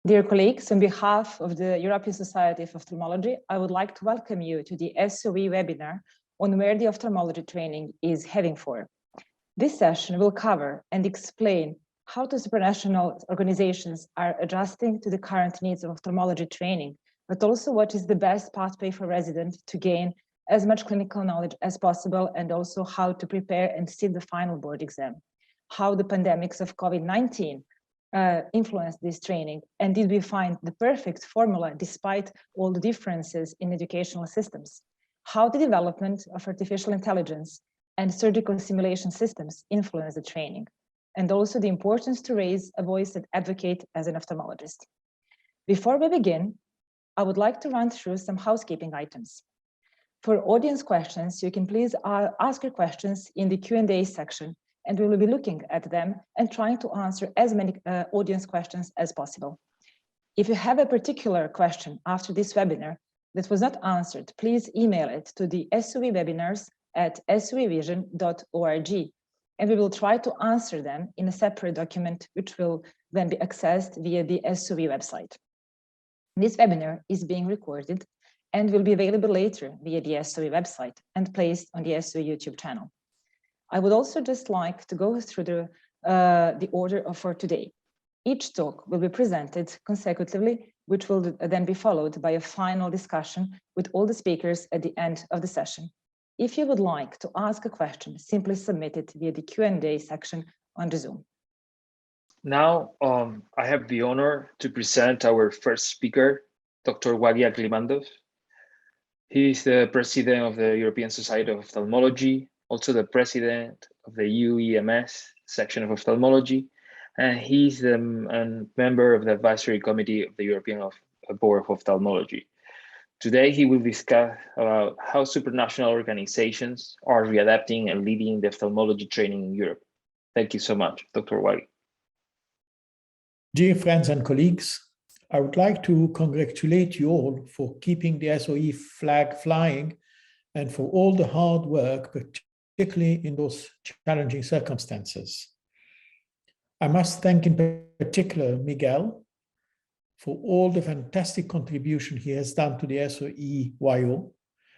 Dear colleagues, on behalf of the European Society of Ophthalmology, I would like to welcome you to the SOE webinar on where the ophthalmology training is heading for. This session will cover and explain how the supranational organizations are adjusting to the current needs of ophthalmology training, but also what is the best pathway for residents to gain as much clinical knowledge as possible, and also how to prepare and sit the final board exam. How the pandemics of COVID-19 influenced this training, and did we find the perfect formula despite all the differences in educational systems? How the development of artificial intelligence and surgical simulation systems influence the training, and also the importance to raise a voice and advocate as an ophthalmologist. Before we begin, I would like to run through some housekeeping items. For audience questions, you can please ask your questions in the Q&A section, and we will be looking at them and trying to answer as many audience questions as possible. If you have a particular question after this webinar that was not answered, please email it to the SOE webinars@soevision.org, and we will try to answer them in a separate document, which will then be accessed via the SOE website. This webinar is being recorded and will be available later via the SOE website and placed on the SOE YouTube channel. I would also just like to go through the order for today. Each talk will be presented consecutively, which will then be followed by a final discussion with all the speakers at the end of the session. If you would like to ask a question, simply submit it via the Q&A section on the Zoom. Now, I have the honor to present our first speaker, Dr. Wagi Aklimandov. He is the president of the European Society of Ophthalmology, also the president of the UEMS section of ophthalmology, and he's a member of the advisory committee of the European Board of Ophthalmology. Today, he will discuss about how supranational organizations are readapting and leading the ophthalmology training in Europe. Thank you so much, Dr. Wagi. Dear friends and colleagues, I would like to congratulate you all for keeping the SOE flag flying and for all the hard work, particularly in those challenging circumstances. I must thank in particular Miguel for all the fantastic contribution he has done to the SOE-YO,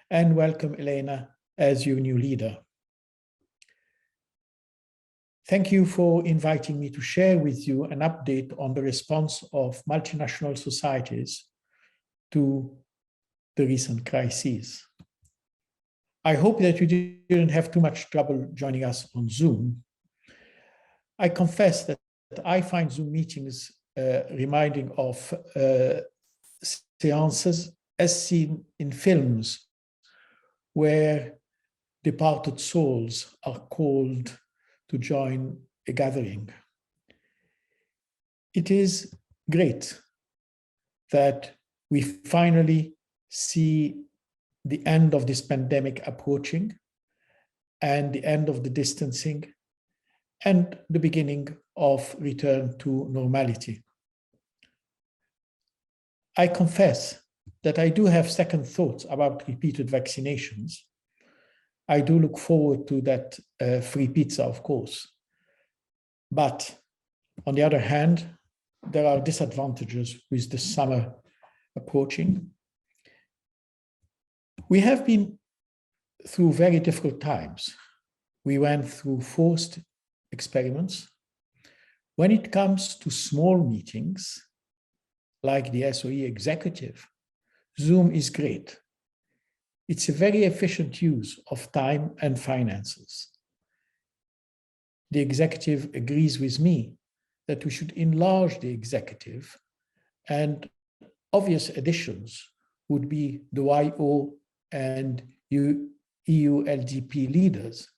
and welcome Elena as your new leader. Thank you for inviting me to share with you an update on the response of multinational societies to the recent crises. I hope that you didn't have too much trouble joining us on Zoom. I confess that I find Zoom meetings reminding of seances as seen in films where departed souls are called to join a gathering. It is great that we finally see the end of this pandemic approaching and the end of the distancing and the beginning of return to normality. I confess that I do have second thoughts about repeated vaccinations. I do look forward to that free pizza, of course. But on the other hand, there are disadvantages with the summer approaching. We have been through very difficult times. We went through forced experiments. When it comes to small meetings, like the SOE executive, Zoom is great. It's a very efficient use of time and finances. The executive agrees with me that we should enlarge the executive, and obvious additions would be the YO and EU LDP leaders.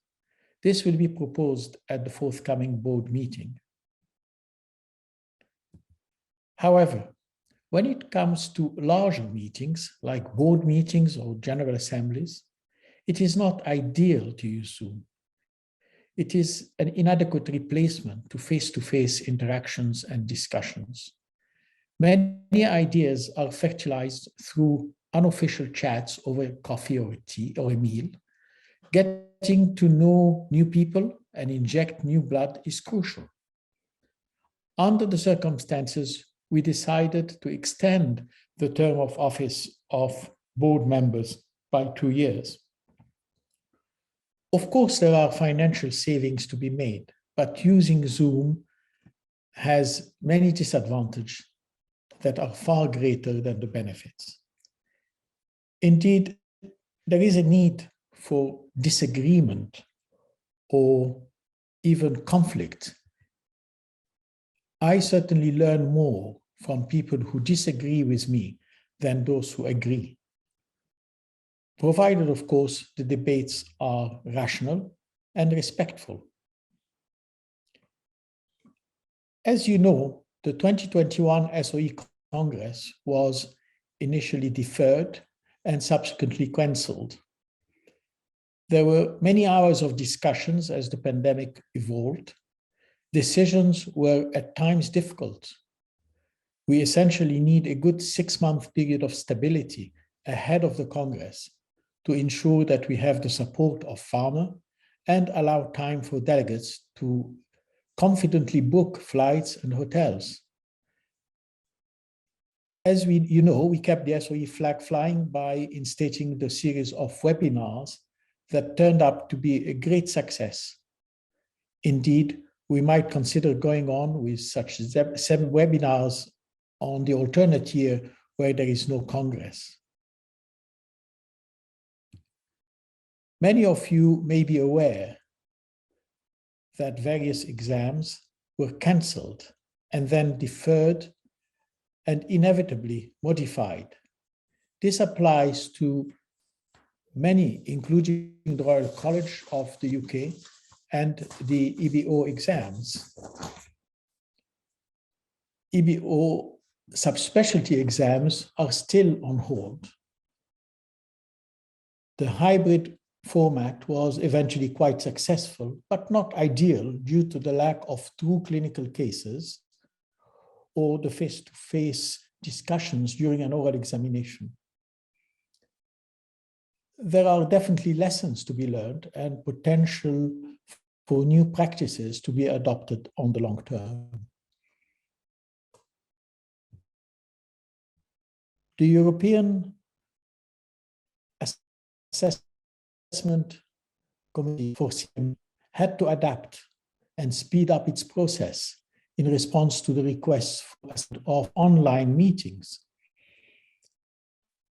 This will be proposed at the forthcoming board meeting. However, when it comes to larger meetings, like board meetings or general assemblies, it is not ideal to use Zoom. It is an inadequate replacement to face-to-face interactions and discussions. Many ideas are fertilized through unofficial chats over coffee or tea or a meal. Getting to know new people and inject new blood is crucial. Under the circumstances, we decided to extend the term of office of board members by 2 years. Of course, there are financial savings to be made, but using Zoom has many disadvantages that are far greater than the benefits. Indeed, there is a need for disagreement or even conflict. I certainly learn more from people who disagree with me than those who agree, provided, of course, the debates are rational and respectful. As you know, the 2021 SOE Congress was initially deferred and subsequently cancelled. There were many hours of discussions as the pandemic evolved. Decisions were at times difficult. We essentially need a good 6-month period of stability ahead of the Congress to ensure that we have the support of pharma and allow time for delegates to confidently book flights and hotels. As you know, we kept the SOE flag flying by instating the series of webinars that turned out to be a great success. Indeed, we might consider going on with such 7 webinars on the alternate year where there is no Congress. Many of you may be aware that various exams were cancelled and then deferred and inevitably modified. This applies to many, including the Royal College of the UK and the EBO exams. EBO subspecialty exams are still on hold. The hybrid format was eventually quite successful, but not ideal due to the lack of true clinical cases or the face-to-face discussions during an oral examination. There are definitely lessons to be learned and potential for new practices to be adopted on the long term. The European Assessment Committee for CM had to adapt and speed up its process in response to the requests of online meetings.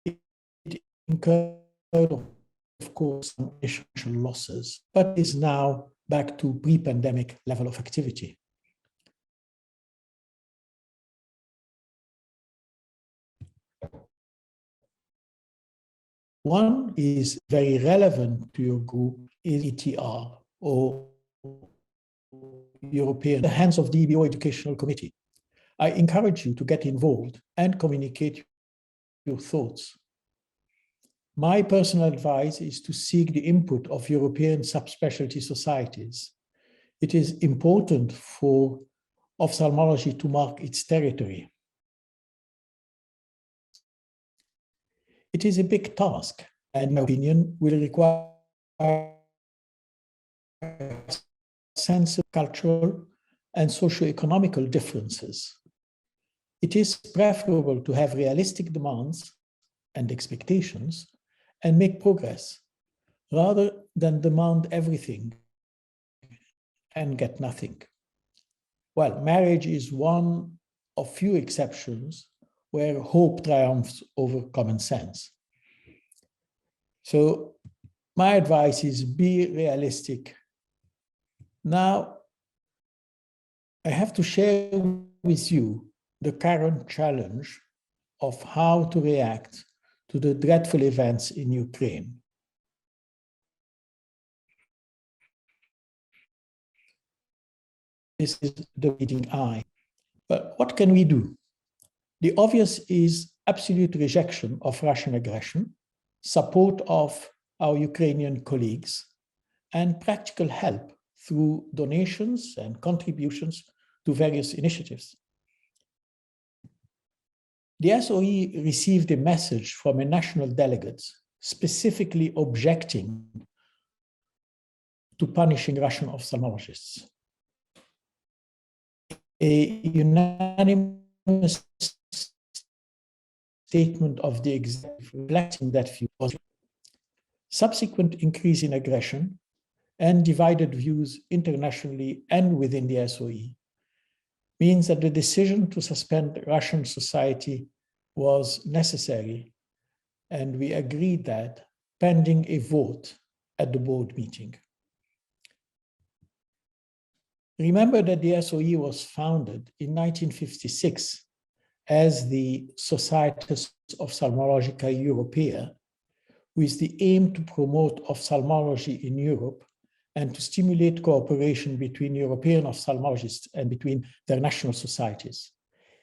It incurred, of course, some essential losses, but is now back to pre-pandemic level of activity. One is very relevant to your group is ETR, or European, the hands of the EBO Educational Committee. I encourage you to get involved and communicate your thoughts. My personal advice is to seek the input of European subspecialty societies. It is important for ophthalmology to mark its territory. It is a big task, and in my opinion, will require a sense of cultural and socio-economical differences. It is preferable to have realistic demands and expectations and make progress, rather than demand everything and get nothing. Well, marriage is one of few exceptions where hope triumphs over common sense. So my advice is be realistic. Now, I have to share with you the current challenge of how to react to the dreadful events in Ukraine. This is the leading eye. But what can we do? The obvious is absolute rejection of Russian aggression, support of our Ukrainian colleagues, and practical help through donations and contributions to various initiatives. The SOE received a message from a national delegate specifically objecting to punishing Russian ophthalmologists. A unanimous statement of the executive reflecting that view was subsequent increase in aggression and divided views internationally and within the SOE means that the decision to suspend Russian society was necessary, and we agreed that pending a vote at the board meeting. Remember that the SOE was founded in 1956 as the Societas Ophthalmologica Europea, with the aim to promote ophthalmology in Europe and to stimulate cooperation between European ophthalmologists and between their national societies.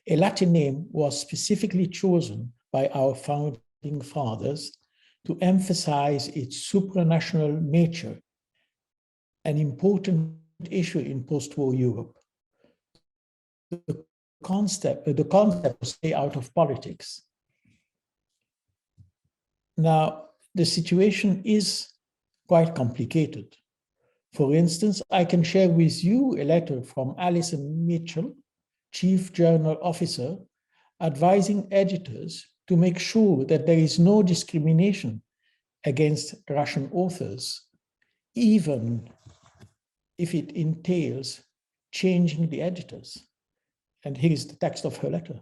A Latin name was specifically chosen by our founding fathers to emphasize its supranational nature, an important issue in post-war Europe. The concept was stay out of politics. Now, the situation is quite complicated. For instance, I can share with you a letter from Alison Mitchell, Chief Journal Officer, advising editors to make sure that there is no discrimination against Russian authors, even if it entails changing the editors. And here is the text of her letter.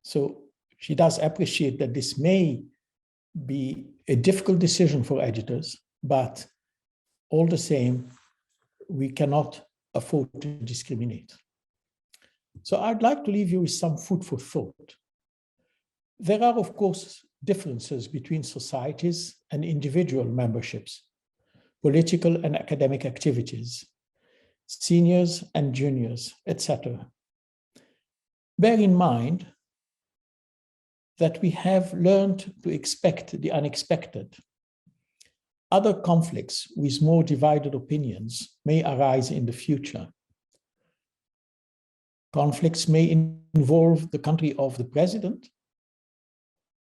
So she does appreciate that this may be a difficult decision for editors, but all the same, we cannot afford to discriminate. So I'd like to leave you with some food for thought. There are, of course, differences between societies and individual memberships, political and academic activities, seniors and juniors, etc. Bear in mind that we have learned to expect the unexpected. Other conflicts with more divided opinions may arise in the future. Conflicts may involve the country of the president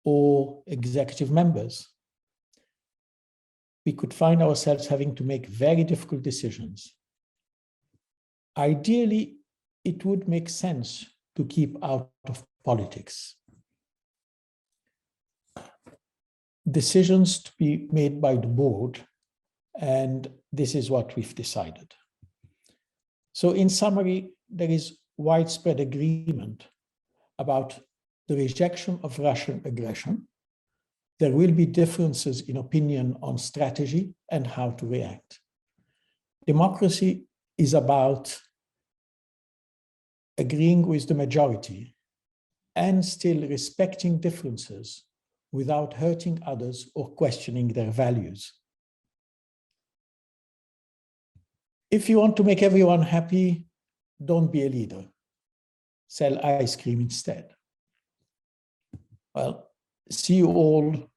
or executive members. We could find ourselves having to make very difficult decisions. Ideally, it would make sense to keep out of politics. Decisions to be made by the board, and this is what we've decided. So in summary, there is widespread agreement about the rejection of Russian aggression. There will be differences in opinion on strategy and how to react. Democracy is about agreeing with the majority and still respecting differences without hurting others or questioning their values. If you want to make everyone happy, don't be a leader. Sell ice cream instead. Well, see you all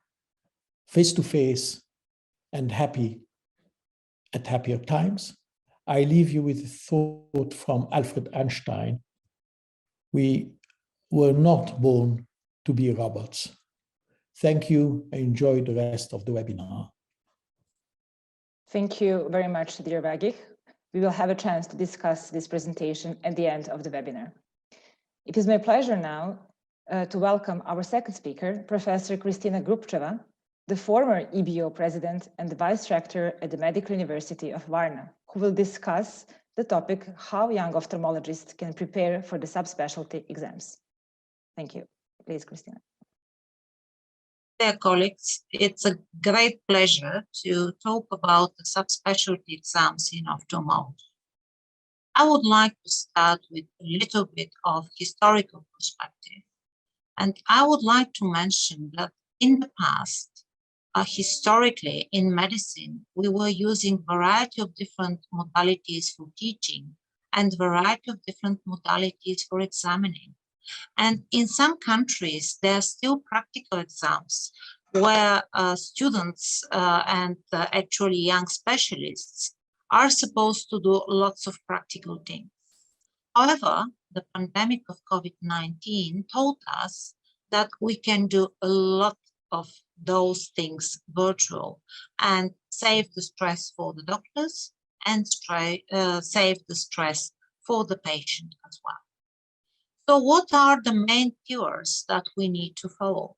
face to face and happy at happier times. I leave you with a thought from Albert Einstein. We were not born to be robots. Thank you. Enjoy the rest of the webinar. Thank you very much, dear Vagich. We will have a chance to discuss this presentation at the end of the webinar. It is my pleasure now to welcome our second speaker, Professor Kristina Grubcheva, the former EBO president and the vice rector at the Medical University of Varna, who will discuss the topic how young ophthalmologists can prepare for the subspecialty exams. Thank you. Please, Kristina. Dear colleagues, it's a great pleasure to talk about the subspecialty exams in ophthalmology. I would like to start with a little bit of historical perspective. And I would like to mention that in the past, historically in medicine, we were using a variety of different modalities for teaching and a variety of different modalities for examining. And in some countries, there are still practical exams where students and actually young specialists are supposed to do lots of practical things. However, the pandemic of COVID-19 taught us that we can do a lot of those things virtual and save the stress for the doctors and save the stress for the patient as well. So what are the main pillars that we need to follow?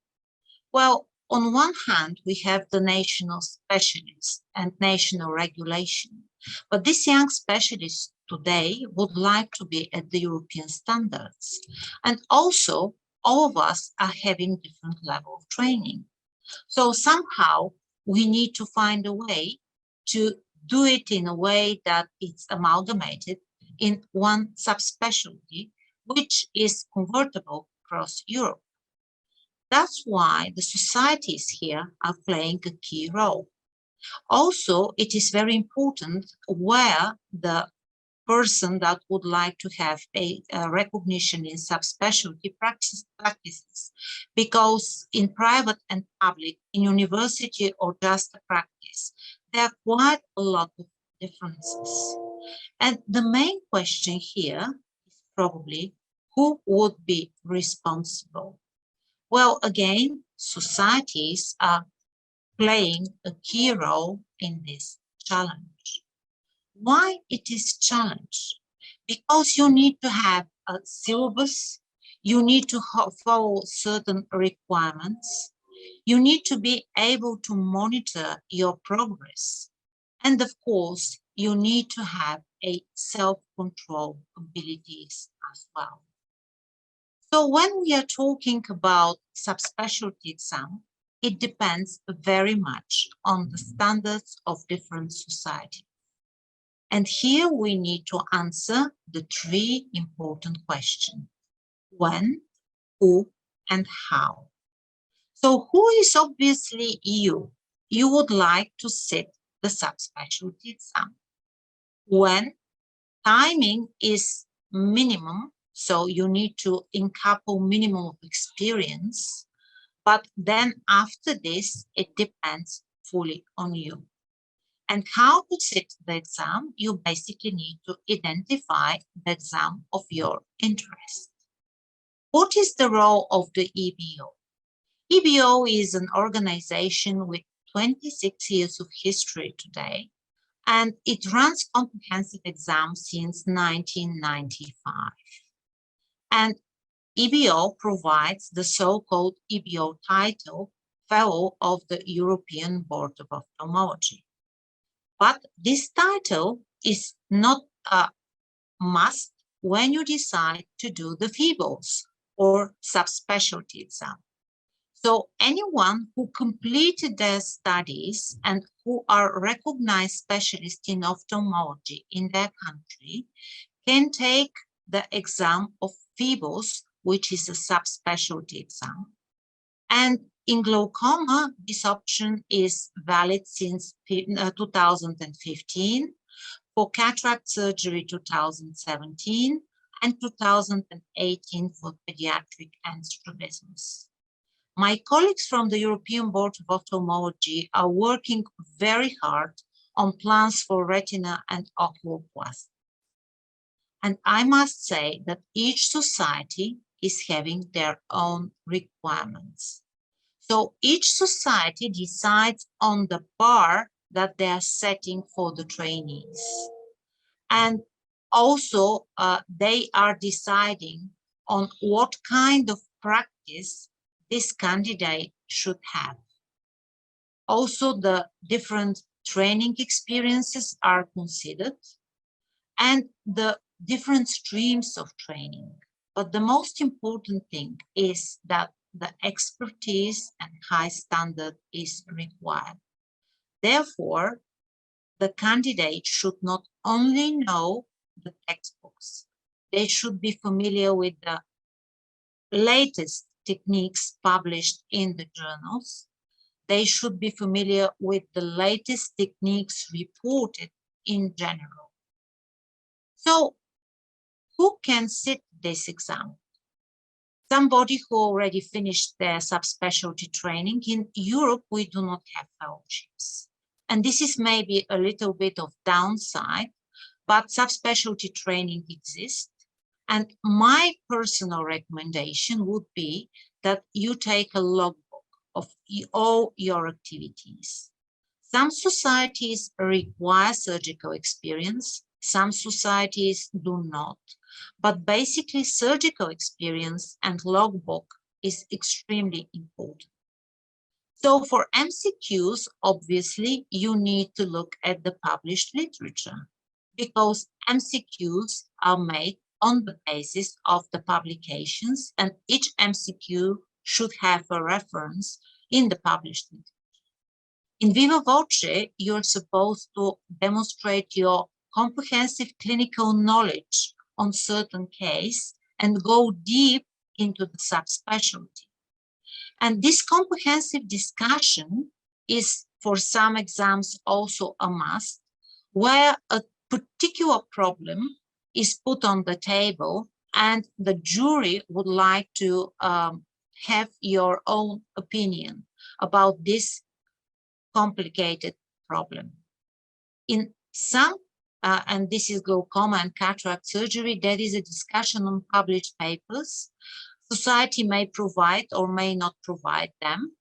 Well, on one hand, we have the national specialists and national regulation, but these young specialists today would like to be at the European standards. And also, all of us are having different level of training. So somehow we need to find a way to do it in a way that it's amalgamated in one subspecialty, which is convertible across Europe. That's why the societies here are playing a key role. Also, it is very important where the person that would like to have a recognition in subspecialty practices, because in private and public, in university or just a practice, there are quite a lot of differences. And the main question here is probably who would be responsible? Well, again, societies are playing a key role in this challenge. Why it is challenge? Because you need to have a syllabus, you need to follow certain requirements, you need to be able to monitor your progress, and of course, you need to have a self-control abilities as well. So when we are talking about subspecialty exam, it depends very much on the standards of different societies. And here we need to answer the three important questions: when, who, and how. So who is obviously you? You would like to sit the subspecialty exam. When timing is minimum, so you need to encouple minimum of experience, but then after this, it depends fully on you. And how to sit the exam, you basically need to identify the exam of your interest. What is the role of the EBO? EBO is an organization with 26 years of history today, and it runs comprehensive exams since 1995. And EBO provides the so-called EBO title, Fellow of the European Board of Ophthalmology. But this title is not a must when you decide to do the FEBOS or subspecialty exam. So anyone who completed their studies and who are recognized specialists in ophthalmology in their country can take the exam of FEBOS, which is a subspecialty exam. And in glaucoma, this option is valid since 2015, for cataract surgery 2017, and 2018 for pediatric and strabismus. My colleagues from the European Board of Ophthalmology are working very hard on plans for retina and oculoplasty. And I must say that each society is having their own requirements. So each society decides on the bar that they are setting for the trainees. And also they are deciding on what kind of practice this candidate should have. Also, the different training experiences are considered and the different streams of training. But the most important thing is that the expertise and high standard is required. Therefore, the candidate should not only know the textbooks, they should be familiar with the latest techniques published in the journals. They should be familiar with the latest techniques reported in general. So, who can sit this exam? Somebody who already finished their subspecialty training. In Europe, we do not have fellowships. And this is maybe a little bit of downside, but subspecialty training exists. And my personal recommendation would be that you take a logbook of all your activities. Some societies require surgical experience, some societies do not, but basically surgical experience and logbook is extremely important. So for MCQs, obviously, you need to look at the published literature because MCQs are made on the basis of the publications, and each MCQ should have a reference in the published literature. In viva voce, you're supposed to demonstrate your comprehensive clinical knowledge on certain case and go deep into the subspecialty. And this comprehensive discussion is for some exams also a must, where a particular problem is put on the table and the jury would like to have your own opinion about this complicated problem. In some, and this is glaucoma and cataract surgery, there is a discussion on published papers. Society may provide or may not provide them.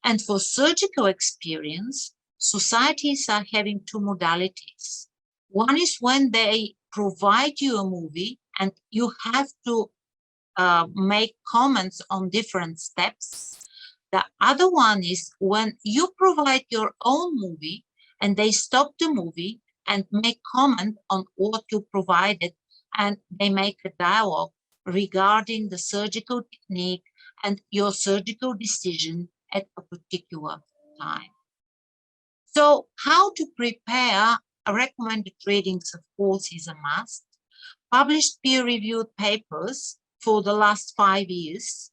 And for surgical experience, societies are having two modalities. One is when they provide you a movie and you have to make comments on different steps. The other one is when you provide your own movie and they stop the movie and make comment on what you provided, and they make a dialogue regarding the surgical technique and your surgical decision at a particular time. So how to prepare recommended readings, of course, is a must. Published peer-reviewed papers for the last 5 years.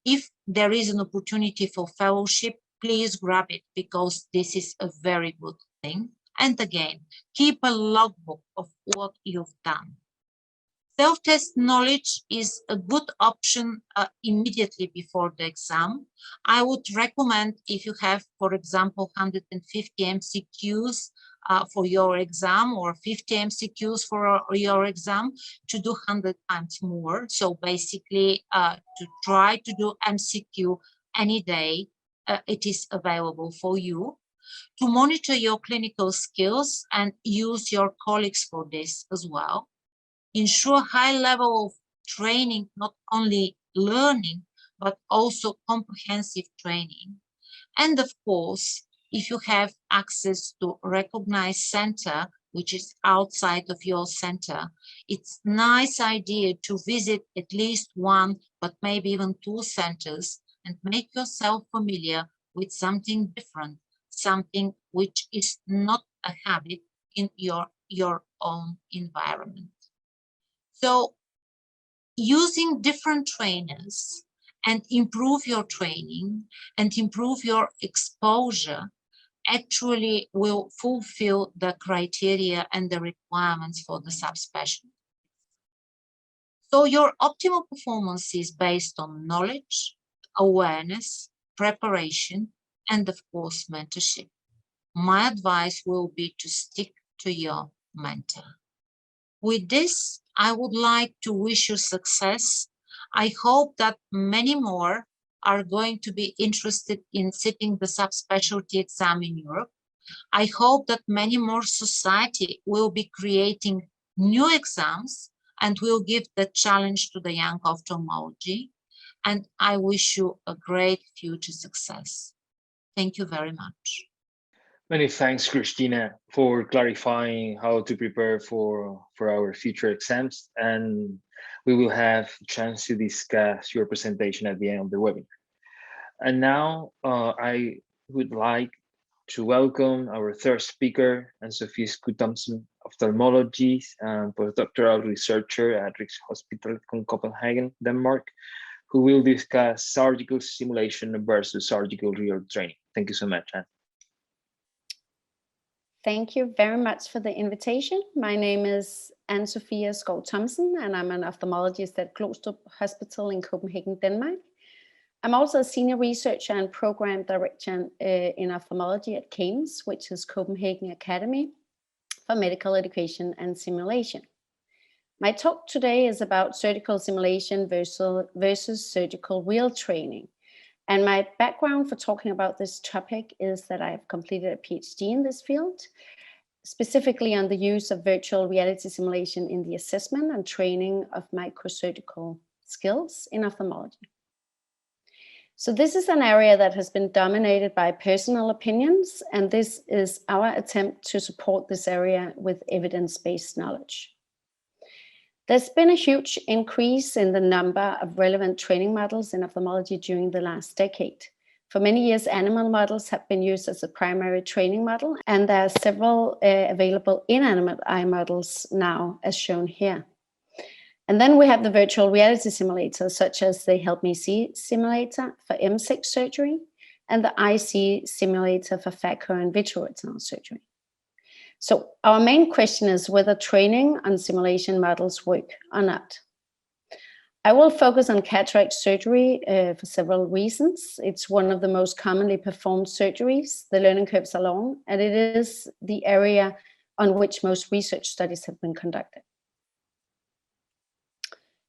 If there is an opportunity for fellowship, please grab it because this is a very good thing. And again, keep a logbook of what you've done. Self-test knowledge is a good option immediately before the exam. I would recommend if you have, for example, 150 MCQs for your exam or 50 MCQs for your exam, to do 100 times more. So basically to try to do MCQ any day, it is available for you. To monitor your clinical skills and use your colleagues for this as well. Ensure high level of training, not only learning, but also comprehensive training. And of course, if you have access to recognized center, which is outside of your center, it's a nice idea to visit at least one, but maybe even 2 centers and make yourself familiar with something different, something which is not a habit in your own environment. So using different trainers and improve your training and improve your exposure actually will fulfill the criteria and the requirements for the subspecialty. So your optimal performance is based on knowledge, awareness, preparation, and of course, mentorship. My advice will be to stick to your mentor. With this, I would like to wish you success. I hope that many more are going to be interested in sitting the subspecialty exam in Europe. I hope that many more society will be creating new exams and will give the challenge to the young ophthalmology. And I wish you a great future success. Thank you very much. Many thanks, Christina, for clarifying how to prepare for our future exams. And we will have a chance to discuss your presentation at the end of the webinar. And now I would like to welcome our third speaker, Anne-Sophie Skoutamsen, ophthalmologist and postdoctoral researcher at Rigshospitalet Hospital in Copenhagen, Denmark, who will discuss surgical simulation versus surgical real training. Thank you so much, Anne. Thank you very much for the invitation. My name is Anne-Sophie Skoutamsen, and I'm an ophthalmologist at Glostrup Hospital in Copenhagen, Denmark. I'm also a senior researcher and program director in ophthalmology at CAMES, which is Copenhagen Academy for Medical Education and Simulation. My talk today is about surgical simulation versus surgical real training. And my background for talking about this topic is that I have completed a PhD in this field, specifically on the use of virtual reality simulation in the assessment and training of microsurgical skills in ophthalmology. So this is an area that has been dominated by personal opinions, and this is our attempt to support this area with evidence-based knowledge. There's been a huge increase in the number of relevant training models in ophthalmology during the last decade. For many years, animal models have been used as a primary training model, and there are several available inanimate eye models now, as shown here. And then we have the virtual reality simulators, such as the Help Me See simulator for M6 surgery and the IC simulator for phaco and vitreoretinal surgery. So our main question is whether training on simulation models work or not. I will focus on cataract surgery for several reasons. It's one of the most commonly performed surgeries. The learning curves are long, and it is the area on which most research studies have been conducted.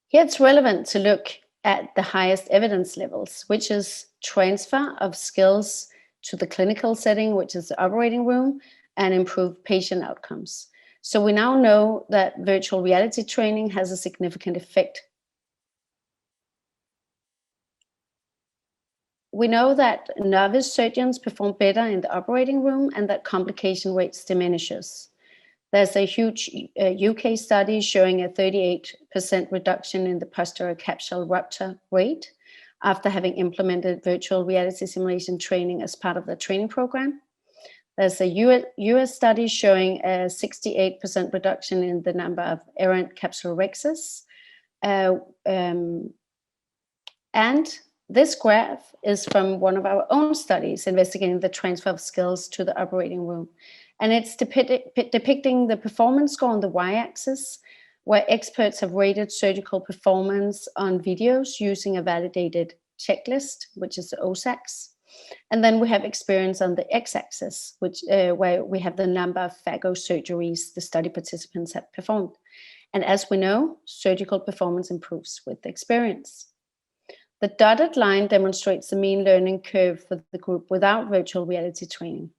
Here it's relevant to look at the highest evidence levels, which is transfer of skills to the clinical setting, which is the operating room, and improve patient outcomes. So we now know that virtual reality training has a significant effect. We know that novice surgeons perform better in the operating room and that complication rates diminishes. There's a huge UK study showing a 38% reduction in the posterior capsule rupture rate after having implemented virtual reality simulation training as part of the training program. There's a US study showing a 68% reduction in the number of errant capsulorhexis. And this graph is from one of our own studies investigating the transfer of skills to the operating room. And it's depicting the performance score on the y-axis, where experts have rated surgical performance on videos using a validated checklist, which is the OSACs. And then we have experience on the x-axis, which where we have the number of phaco surgeries the study participants have performed. And as we know, surgical performance improves with experience. The dotted line demonstrates the mean learning curve for the group without virtual reality training.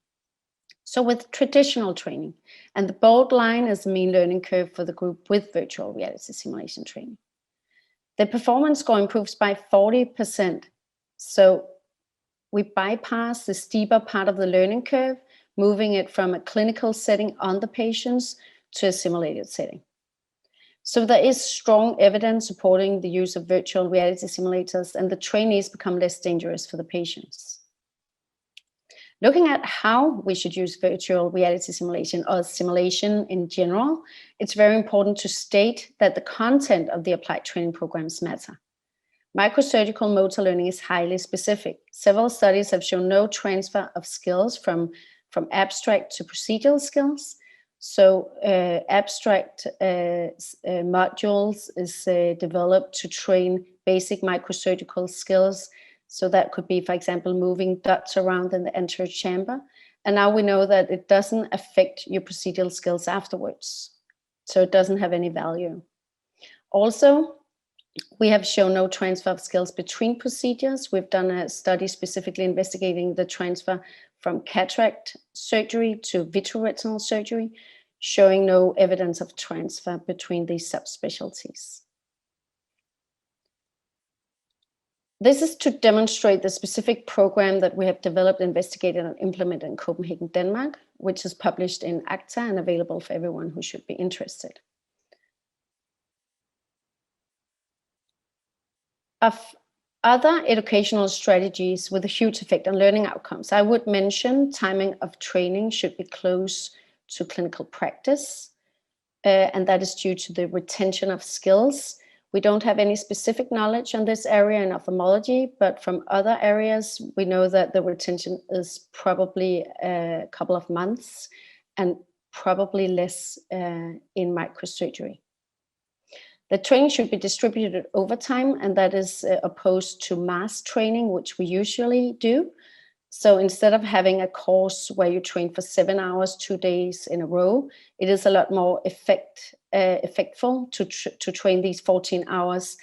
So with traditional training, and the bold line is the mean learning curve for the group with virtual reality simulation training. The performance score improves by 40%. So we bypass the steeper part of the learning curve, moving it from a clinical setting on the patients to a simulated setting. So there is strong evidence supporting the use of virtual reality simulators, and the trainees become less dangerous for the patients. Looking at how we should use virtual reality simulation or simulation in general, it's very important to state that the content of the applied training programs matter. Microsurgical motor learning is highly specific. Several studies have shown no transfer of skills from abstract to procedural skills. So abstract modules is developed to train basic microsurgical skills. So that could be, for example, moving dots around in the anterior chamber. And now we know that it doesn't affect your procedural skills afterwards. So it doesn't have any value. Also, we have shown no transfer of skills between procedures. We've done a study specifically investigating the transfer from cataract surgery to vitreoretinal surgery, showing no evidence of transfer between these subspecialties. This is to demonstrate the specific program that we have developed, investigated, and implemented in Copenhagen, Denmark, which is published in ACTA and available for everyone who should be interested. Of other educational strategies with a huge effect on learning outcomes, I would mention timing of training should be close to clinical practice, and that is due to the retention of skills. We don't have any specific knowledge on this area in ophthalmology, but from other areas, we know that the retention is probably a couple of months and probably less in microsurgery. The training should be distributed over time, and that is opposed to mass training, which we usually do. So instead of having a course where you train for 7 hours, 2 days in a row, it is a lot more effectful to train these 14 hours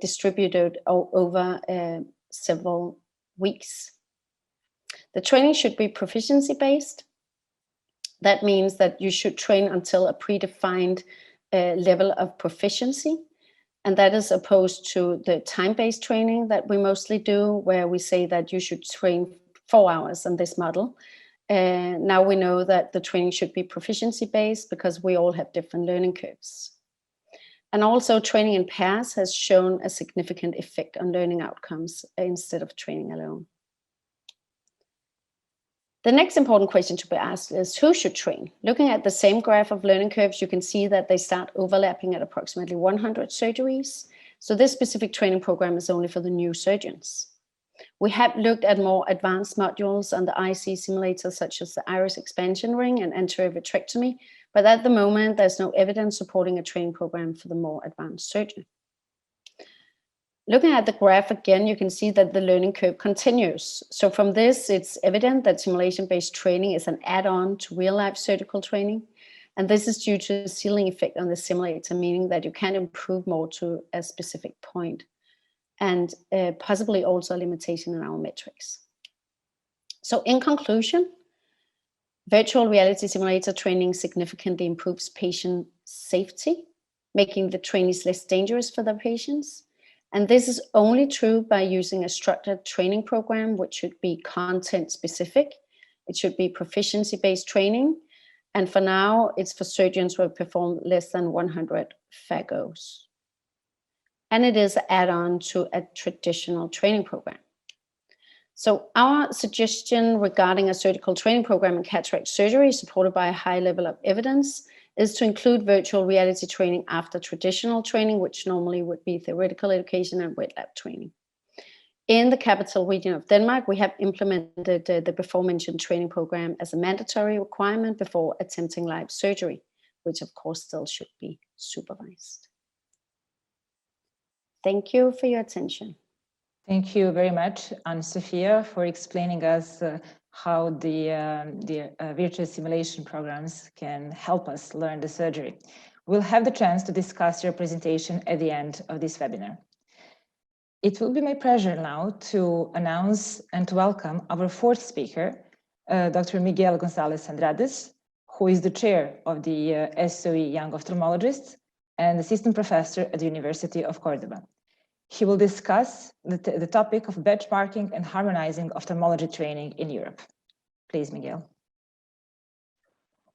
distributed over several weeks. The training should be proficiency-based. That means that you should train until a predefined level of proficiency. And that is opposed to the time-based training that we mostly do, where we say that you should train 4 hours on this model. Now we know that the training should be proficiency-based because we all have different learning curves. And also training in pairs has shown a significant effect on learning outcomes instead of training alone. The next important question to be asked is who should train? Looking at the same graph of learning curves, you can see that they start overlapping at approximately 100 surgeries. So this specific training program is only for the new surgeons. We have looked at more advanced modules on the IC simulator, such as the iris expansion ring and anterior vitrectomy, but at the moment, there's no evidence supporting a training program for the more advanced surgeon. Looking at the graph again, you can see that the learning curve continues. So from this, it's evident that simulation-based training is an add-on to real-life surgical training. And this is due to the ceiling effect on the simulator, meaning that you can improve more to a specific point, and possibly also a limitation in our metrics. So in conclusion, virtual reality simulator training significantly improves patient safety, making the trainees less dangerous for their patients. And this is only true by using a structured training program, which should be content specific. It should be proficiency-based training. And for now, it's for surgeons who have performed less than 100 phagoes. And it is an add-on to a traditional training program. So our suggestion regarding a surgical training program in cataract surgery, supported by a high level of evidence, is to include virtual reality training after traditional training, which normally would be theoretical education and wet lab training. In the capital region of Denmark, we have implemented the before mentioned training program as a mandatory requirement before attempting live surgery, which of course still should be supervised. Thank you for your attention. Thank you very much, Anne-Sophia, for explaining us how the virtual simulation programs can help us learn the surgery. We'll have the chance to discuss your presentation at the end of this webinar. It will be my pleasure now to announce and to welcome our fourth speaker, Dr. Miguel Gonzalez Andrades, who is the chair of the SOE Young Ophthalmologists and assistant professor at the University of Cordoba. He will discuss the topic of benchmarking and harmonizing ophthalmology training in Europe. Please, Miguel.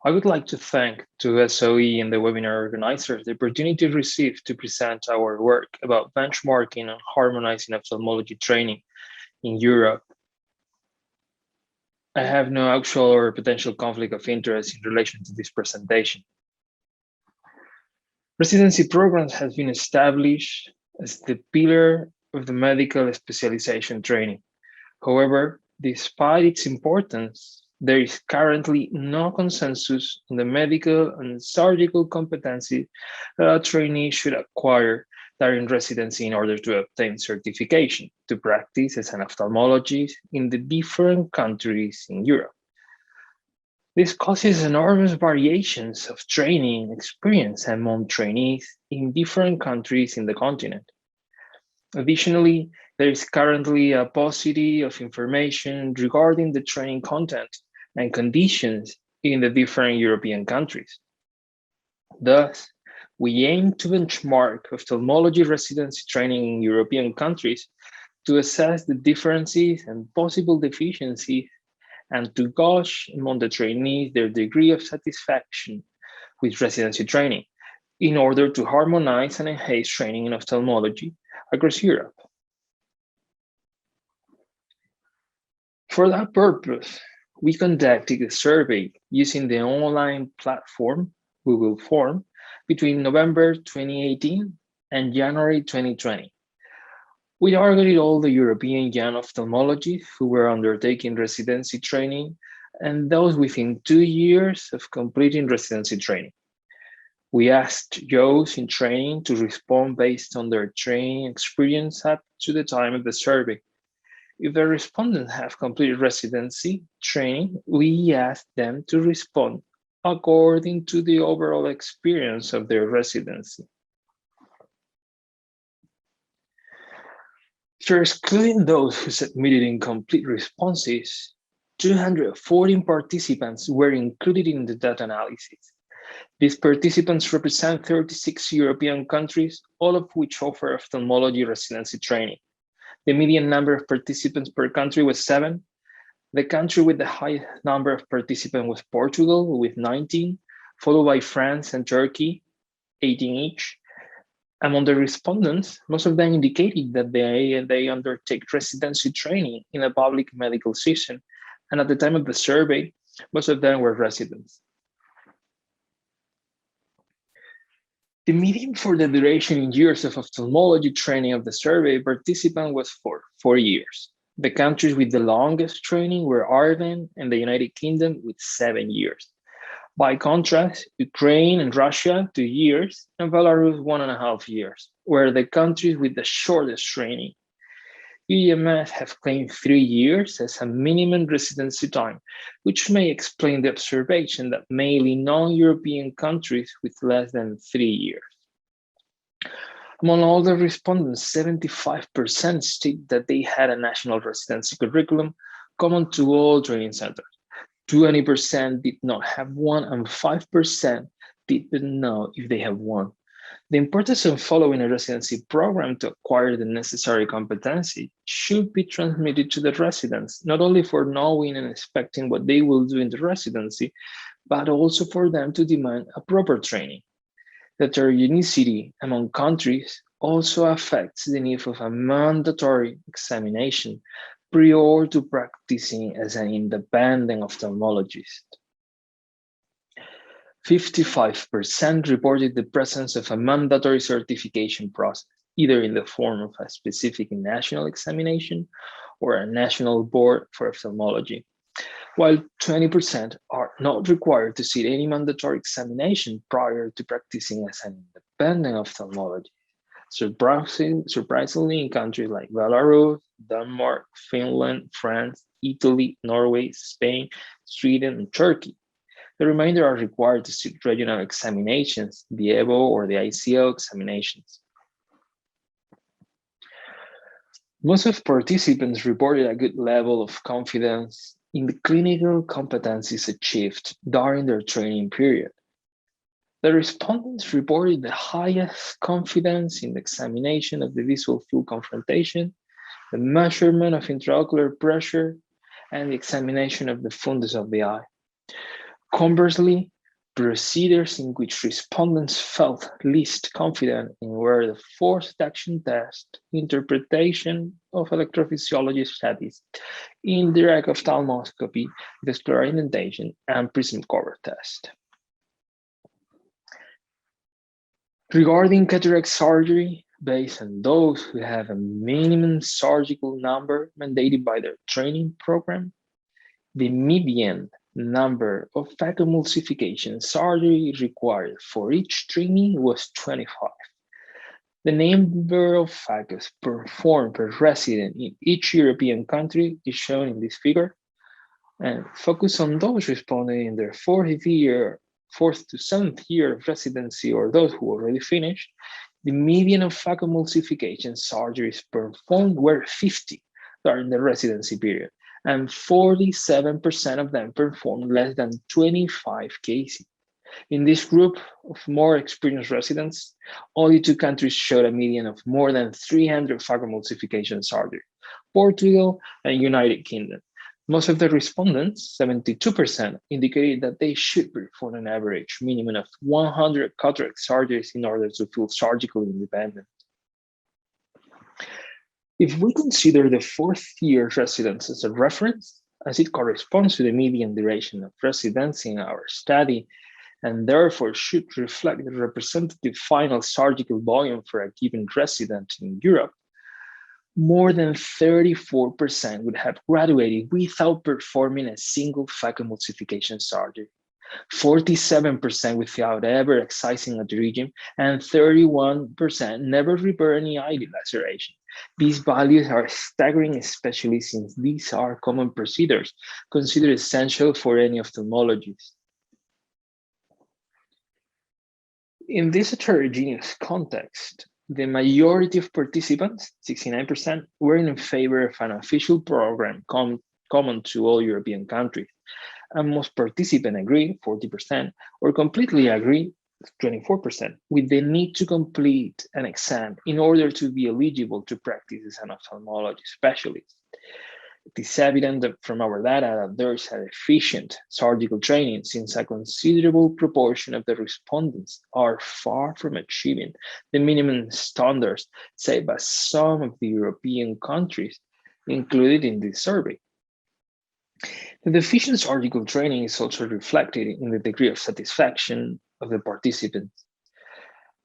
I would like to thank to SOE and the webinar organizers the opportunity received to present our work about benchmarking and harmonizing ophthalmology training in Europe. I have no actual or potential conflict of interest in relation to this presentation. Residency programs has been established as the pillar of the medical specialization training. However, despite its importance, there is currently no consensus on the medical and surgical competency that a trainee should acquire during residency in order to obtain certification to practice as an ophthalmologist in the different countries in Europe. This causes enormous variations of training experience among trainees in different countries in the continent. Additionally, there is currently a paucity of information regarding the training content and conditions in the different European countries. Thus, we aim to benchmark ophthalmology residency training in European countries to assess the differences and possible deficiencies and to gauge among the trainees their degree of satisfaction with residency training in order to harmonize and enhance training in ophthalmology across Europe. For that purpose, we conducted a survey using the online platform Google Form between November 2018 and January 2020. We targeted all the European young ophthalmologists who were undertaking residency training and those within 2 years of completing residency training. We asked those in training to respond based on their training experience up to the time of the survey. If the respondents have completed residency training, we asked them to respond according to the overall experience of their residency. After excluding those who submitted incomplete responses, 214 participants were included in the data analysis. These participants represent 36 European countries, all of which offer ophthalmology residency training. The median number of participants per country was 7. The country with the highest number of participants was Portugal with 19, followed by France and Turkey, 18 each. Among the respondents, most of them indicated that they undertake residency training in a public medical system, and at the time of the survey, most of them were residents. The median for the duration in years of ophthalmology training of the survey participant was 4 years. The countries with the longest training were Ireland and the United Kingdom with 7 years. By contrast, Ukraine and Russia, 2 years, and Belarus, 1.5 years, were the countries with the shortest training. UEMS have claimed 3 years as a minimum residency time, which may explain the observation that mainly non-European countries with less than 3 years. Among all the respondents, 75% state that they had a national residency curriculum common to all training centers. 20% did not have one, and 5% didn't know if they have one. The importance of following a residency program to acquire the necessary competency should be transmitted to the residents, not only for knowing and expecting what they will do in the residency, but also for them to demand a proper training. The heterogeneity among countries also affects the need of a mandatory examination prior to practicing as an independent ophthalmologist. 55% reported the presence of a mandatory certification process, either in the form of a specific national examination or a national board for ophthalmology, while 20% are not required to sit any mandatory examination prior to practicing as an independent ophthalmologist. Surprisingly, in countries like Belarus, Denmark, Finland, France, Italy, Norway, Spain, Sweden, and Turkey, the remainder are required to sit regional examinations, the EVO or the ICO examinations. Most of participants reported a good level of confidence in the clinical competencies achieved during their training period. The respondents reported the highest confidence in the examination of the visual field confrontation, the measurement of intraocular pressure, and the examination of the fundus of the eye. Conversely, procedures in which respondents felt least confident in were the forced action test, interpretation of electrophysiology studies, indirect ophthalmoscopy, vascular indentation, and prism cover test. Regarding cataract surgery, based on those who have a minimum surgical number mandated by their training program, the median number of phacoemulsification surgery required for each training was 25. The number of phacos performed per resident in each European country is shown in this figure, and focus on those responding in their fourth to seventh year of residency or those who already finished. The median of phacoemulsification surgeries performed were 50 during the residency period, and 47% of them performed less than 25 cases. In this group of more experienced residents, only 2 countries showed a median of more than 300 phacoemulsification surgeries: Portugal and United Kingdom. Most of the respondents, 72%, indicated that they should perform an average minimum of 100 cataract surgeries in order to feel surgically independent. If we consider the 4th year residence as a reference, as it corresponds to the median duration of residency in our study, and therefore should reflect the representative final surgical volume for a given resident in Europe, more than 34% would have graduated without performing a single phacoemulsification surgery, 47% without ever excising a pterygium, and 31% never repaired any eyelid laceration. These values are staggering, especially since these are common procedures considered essential for any ophthalmologist. In this heterogeneous context, The majority of participants, 69%, were in favor of an official program common to all European countries. And most participants agree, 40%, or completely agree, 24%, with the need to complete an exam in order to be eligible to practice as an ophthalmology specialist. It is evident from our data that there is a deficient surgical training, since a considerable proportion of the respondents are far from achieving the minimum standards set by some of the European countries included in this survey. The deficient surgical training is also reflected in the degree of satisfaction of the participants.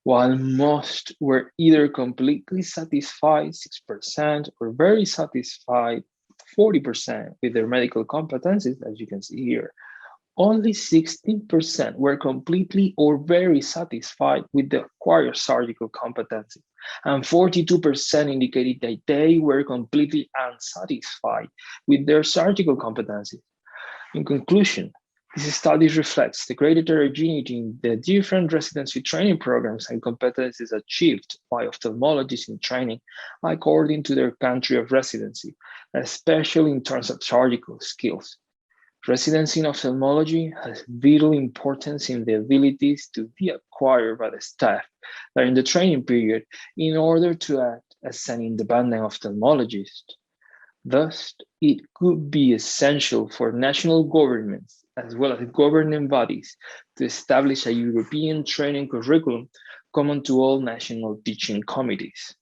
While most were either completely satisfied, 6%, or very satisfied, 40%, with their medical competencies, as you can see here, only 16% were completely or very satisfied with the acquired surgical competencies, and 42% indicated that they were completely unsatisfied with their surgical competencies. In conclusion, this study reflects the great heterogeneity in the different residency training programs and competencies achieved by ophthalmologists in training according to their country of residency, especially in terms of surgical skills. Residency in ophthalmology has vital importance in the abilities to be acquired by the staff during the training period in order to act as an independent ophthalmologist. Thus, it could be essential for national governments as well as governing bodies to establish a European training curriculum common to all national teaching committees.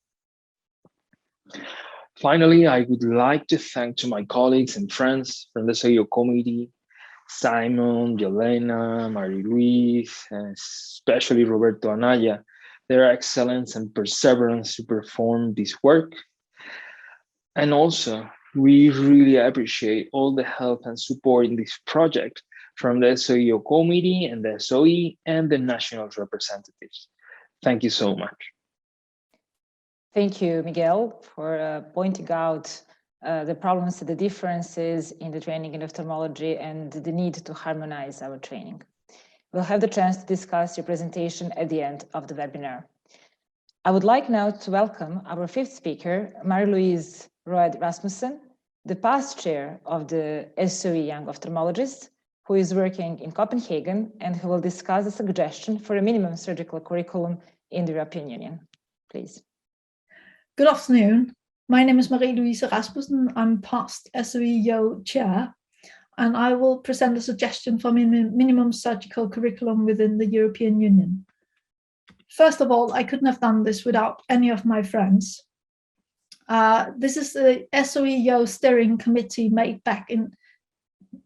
Finally, I would like to thank to my colleagues and friends from the SOE committee, Simon, Yelena, Marie-Louise, and especially Roberto Anaya, their excellence and perseverance to perform this work. And also, we really appreciate all the help and support in this project from the SOE committee and the SOE and the national representatives. Thank you so much. Thank you, Miguel, for pointing out the problems and the differences in the training in ophthalmology and the need to harmonize our training. We'll have the chance to discuss your presentation at the end of the webinar. I would like now to welcome our fifth speaker, Marie-Louise Roed Rasmussen, the past chair of the SOE Young Ophthalmologist, who is working in Copenhagen and who will discuss a suggestion for a minimum surgical curriculum in the European Union. Please. Good afternoon. My name is Marie-Louise Rasmussen. I'm past SOE chair, and I will present a suggestion for minimum surgical curriculum within the European Union. First of all, I couldn't have done this without any of my friends. This is the SOE steering committee made back in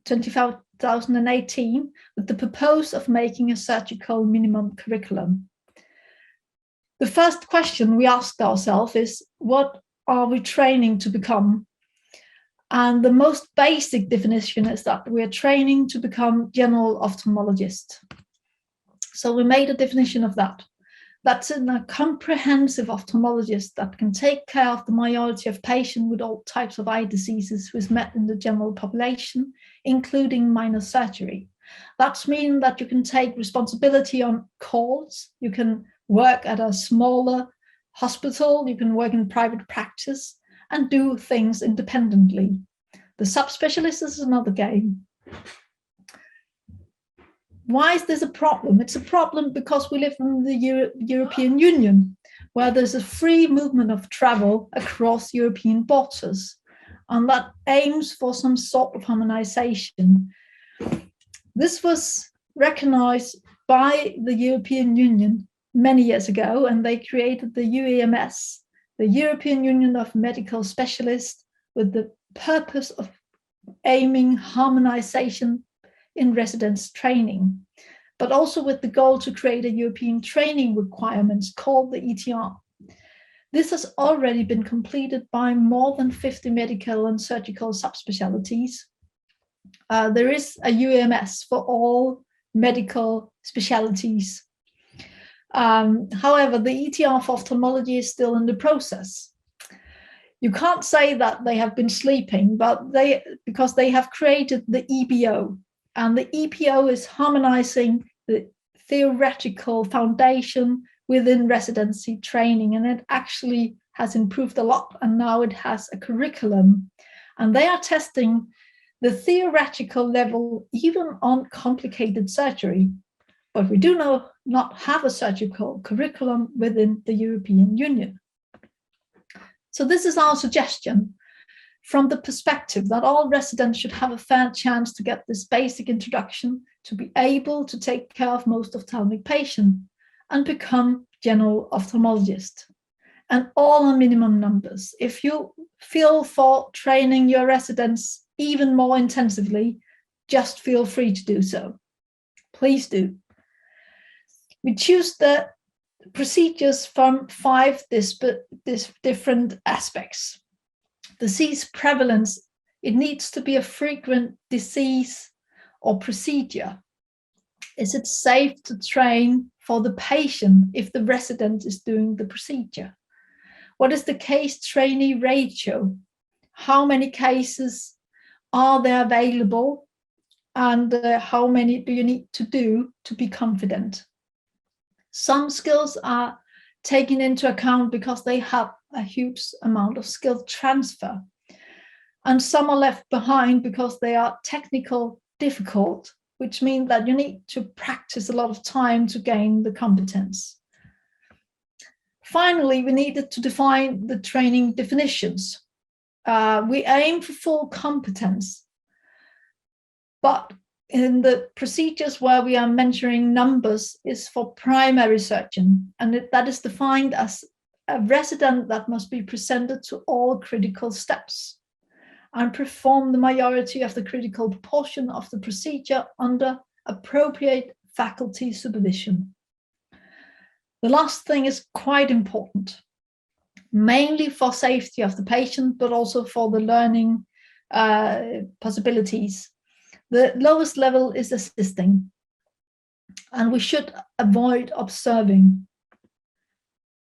2018 with the purpose of making a surgical minimum curriculum. The first question we asked ourselves is, what are we training to become? And the most basic definition is that we are training to become general ophthalmologist. So we made a definition of that. That's a comprehensive ophthalmologist that can take care of the majority of patients with all types of eye diseases who is met in the general population, including minor surgery. That means that you can take responsibility on calls, you can work at a smaller hospital, you can work in private practice and do things independently. The subspecialist is another game. Why is this a problem? It's a problem because we live in the European Union, where there's a free movement of travel across European borders, and that aims for some sort of harmonization. This was recognized by the European Union many years ago, and they created the UEMS, the European Union of Medical Specialists, with the purpose of aiming harmonization in residence training, but also with the goal to create a European training requirements called the ETR. This has already been completed by more than 50 medical and surgical subspecialties. There is a UEMS for all medical specialties. However, the ETR for ophthalmology is still in the process. You can't say that they have been sleeping, but because they have created the EBO, and the EPO is harmonizing the theoretical foundation within residency training, and it actually has improved a lot, and now it has a curriculum, and they are testing the theoretical level even on complicated surgery. But we do not have a surgical curriculum within the European Union. So this is our suggestion from the perspective that all residents should have a fair chance to get this basic introduction to be able to take care of most ophthalmic patients and become general ophthalmologist. And all on minimum numbers. If you feel for training your residents even more intensively, just feel free to do so. Please do. We choose the procedures from 5 different aspects. Disease prevalence, it needs to be a frequent disease or procedure. Is it safe to train for the patient if the resident is doing the procedure? What is the case trainee ratio? How many cases are there available? And how many do you need to do to be confident? Some skills are taken into account because they have a huge amount of skill transfer. And some are left behind because they are technical difficult, which means that you need to practice a lot of time to gain the competence. Finally, we needed to define the training definitions. We aim for full competence, but in the procedures where we are measuring numbers is for primary surgeon, and that is defined as a resident that must be presented to all critical steps and perform the majority of the critical portion of the procedure under appropriate faculty supervision. The last thing is quite important, mainly for safety of the patient, but also for the learning possibilities. The lowest level is assisting, and we should avoid observing.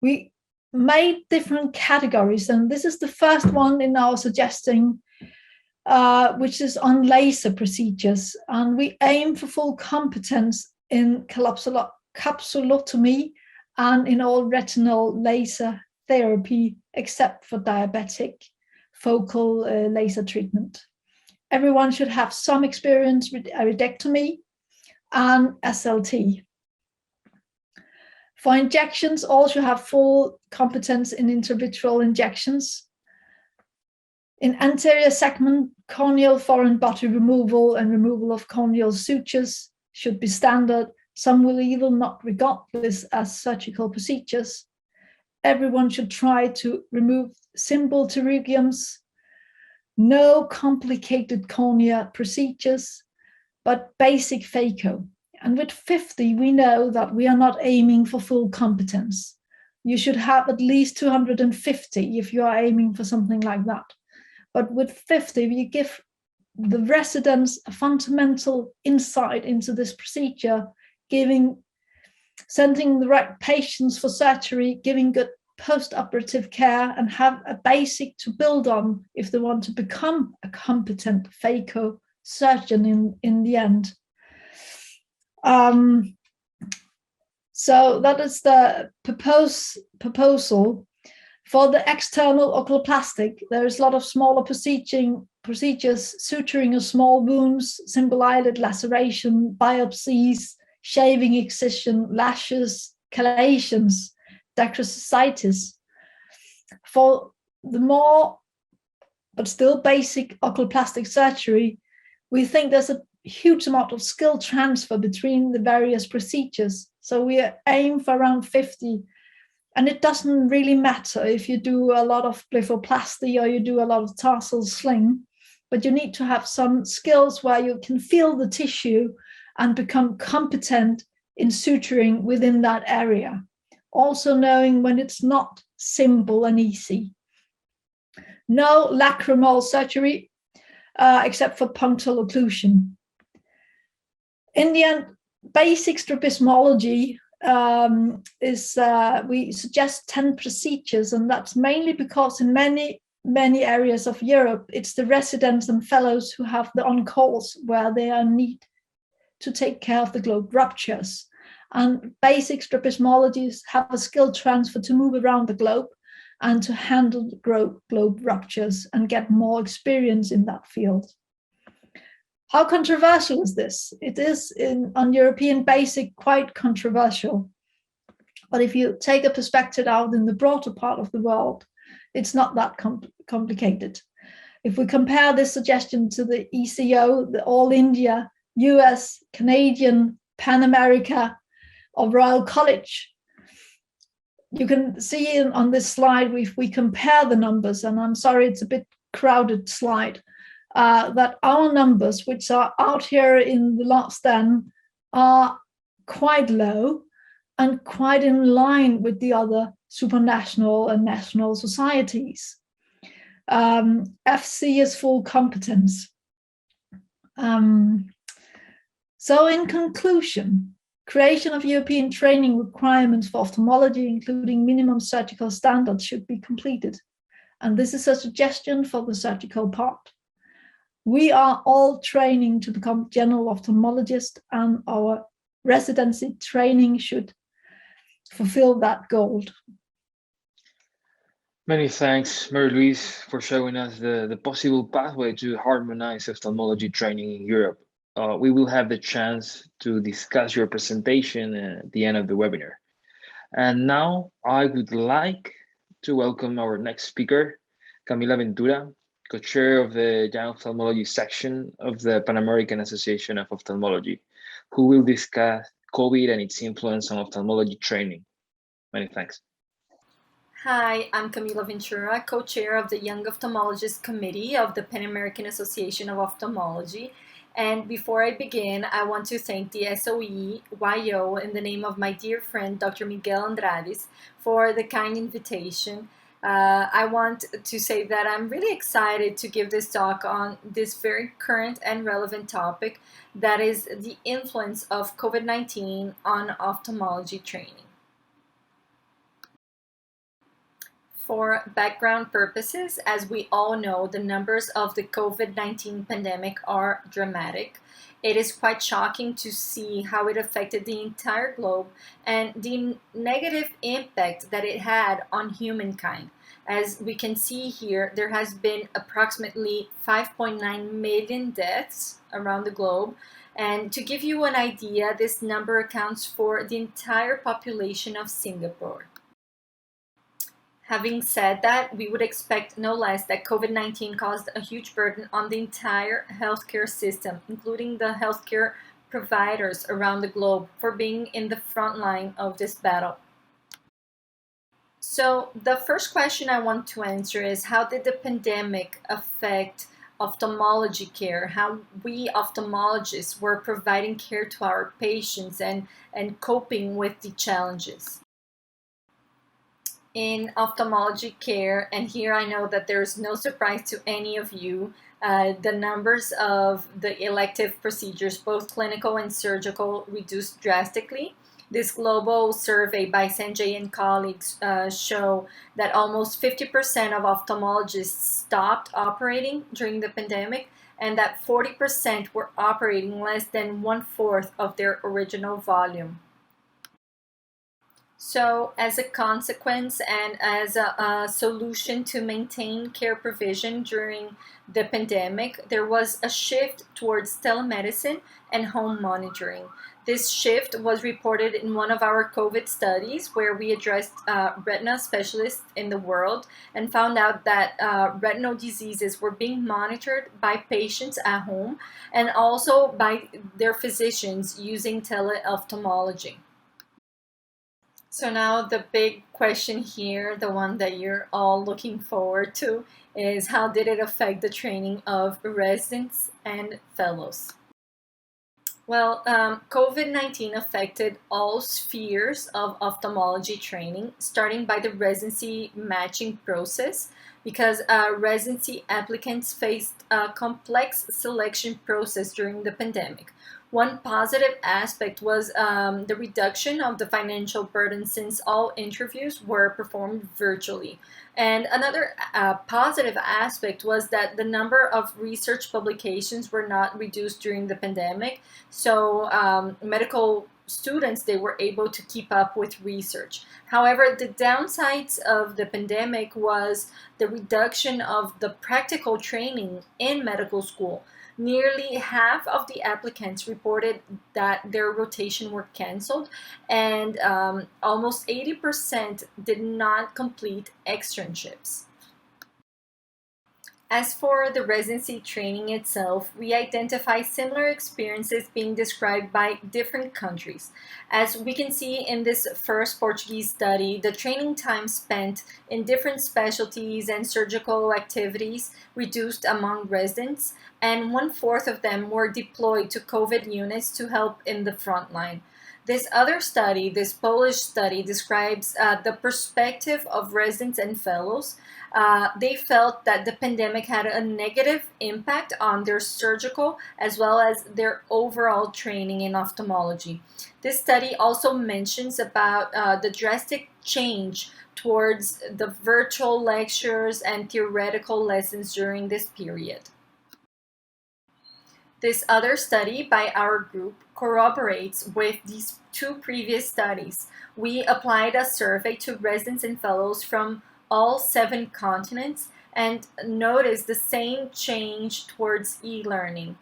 We made different categories, and this is the first one in our suggesting, which is on laser procedures. And we aim for full competence in capsulotomy and in all retinal laser therapy, except for diabetic focal laser treatment. Everyone should have some experience with iridectomy and SLT. For injections, all should have full competence in intravitreal injections. In anterior segment, corneal foreign body removal and removal of corneal sutures should be standard. Some will even not regard this as surgical procedures. Everyone should try to remove simple pterygiums. No complicated cornea procedures, but basic phaco. And with 50, we know that we are not aiming for full competence. You should have at least 250 if you are aiming for something like that. But with 50, we give the residents a fundamental insight into this procedure, sending the right patients for surgery, giving good post-operative care, and have a basic to build on if they want to become a competent phaco surgeon in the end. So that is the proposal. For the external oculoplastic, there is a lot of smaller procedures, suturing of small wounds, simple eyelid laceration, biopsies, shaving excision, lashes, chalations, dacryocystitis. For the more, but still basic oculoplastic surgery, we think there's a huge amount of skill transfer between the various procedures. So we aim for around 50. And it doesn't really matter if you do a lot of blepharoplasty or you do a lot of tarsal sling, but you need to have some skills where you can feel the tissue and become competent in suturing within that area. Also knowing when it's not simple and easy. No lacrimal surgery, except for punctal occlusion. In the end, basic strabismology we suggest 10 procedures, and that's mainly because in many areas of Europe, it's the residents and fellows who have the on-calls where they are need to take care of the globe ruptures. And basic subspecialties have a skill transfer to move around the globe and to handle globe ruptures and get more experience in that field. How controversial is this? It is on European basic quite controversial. But if you take a perspective out in the broader part of the world, it's not that complicated. If we compare this suggestion to the ECO, the All India, US, Canadian, Pan America, or Royal College, you can see on this slide, if we compare the numbers, and I'm sorry, it's a bit crowded slide, that our numbers, which are out here in the last then, are quite low and quite in line with the other supranational and national societies. FC is full competence. So in conclusion, creation of European training requirements for ophthalmology, including minimum surgical standards, should be completed. And this is a suggestion for the surgical part. We are all training to become general ophthalmologist, and our residency training should fulfill that goal. Many thanks, Mary-Louise, for showing us the possible pathway to harmonize ophthalmology training in Europe. We will have the chance to discuss your presentation at the end of the webinar. And now I would like to welcome our next speaker, Camila Ventura, co-chair of the Young Ophthalmology section of the Pan American Association of Ophthalmology, who will discuss COVID and its influence on ophthalmology training. Many thanks. Hi, I'm Camila Ventura, co-chair of the Young Ophthalmologist Committee of the Pan American Association of Ophthalmology. And before I begin, I want to thank the SOE YO in the name of my dear friend, Dr. Miguel Andrades, for the kind invitation. I want to say that I'm really excited to give this talk on this very current and relevant topic, that is the influence of COVID-19 on ophthalmology training. For background purposes, as we all know, the numbers of the COVID-19 pandemic are dramatic. It is quite shocking to see how it affected the entire globe and the negative impact that it had on humankind. As we can see here, there has been approximately 5.9 million deaths around the globe. And to give you an idea, this number accounts for the entire population of Singapore. Having said that, we would expect no less that COVID-19 caused a huge burden on the entire healthcare system, including the healthcare providers around the globe, for being in the front line of this battle. So the first question I want to answer is, how did the pandemic affect ophthalmology care? How we ophthalmologists were providing care to our patients and coping with the challenges in ophthalmology care. And here I know that there's no surprise to any of you. The numbers of the elective procedures, both clinical and surgical, reduced drastically. This global survey by Sanjay and colleagues show that almost 50% of ophthalmologists stopped operating during the pandemic, and that 40% were operating less than 1/4 of their original volume. So as a consequence and as a solution to maintain care provision during the pandemic, there was a shift towards telemedicine and home monitoring. This shift was reported in one of our COVID studies, where we addressed retina specialists in the world and found out that retinal diseases were being monitored by patients at home and also by their physicians using teleophthalmology. So now the big question here, the one that you're all looking forward to, is how did it affect the training of residents and fellows? Well, COVID-19 affected all spheres of ophthalmology training, starting by the residency matching process, because residency applicants faced a complex selection process during the pandemic. One positive aspect was the reduction of the financial burden, since all interviews were performed virtually. And another positive aspect was that the number of research publications were not reduced during the pandemic. So medical students, they were able to keep up with research. However, the downsides of the pandemic was the reduction of the practical training in medical school. Nearly half of the applicants reported that their rotation were canceled, and almost 80% did not complete externships. As for the residency training itself, we identify similar experiences being described by different countries. As we can see in this first Portuguese study, the training time spent in different specialties and surgical activities reduced among residents, and 1/4 of them were deployed to COVID units to help in the front line. This other study, this Polish study, describes the perspective of residents and fellows. They felt that the pandemic had a negative impact on their surgical as well as their overall training in ophthalmology. This study also mentions about the drastic change towards the virtual lectures and theoretical lessons during this period. This other study by our group corroborates with these two previous studies. We applied a survey to residents and fellows from all 7 continents and noticed the same change towards e-learning.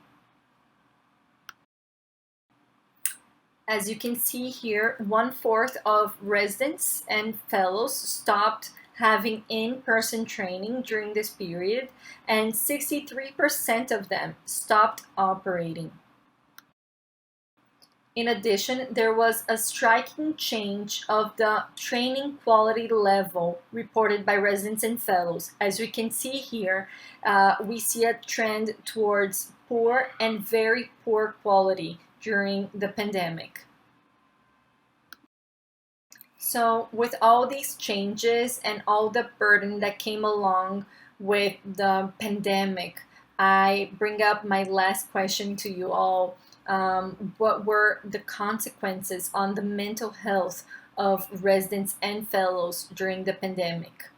As you can see here, 1/4 of residents and fellows stopped having in-person training during this period, and 63% of them stopped operating. In addition, there was a striking change of the training quality level reported by residents and fellows. As we can see here, we see a trend towards poor and very poor quality during the pandemic. So with all these changes and all the burden that came along with the pandemic, I bring up my last question to you all. What were the consequences on the mental health of residents and fellows during the pandemic?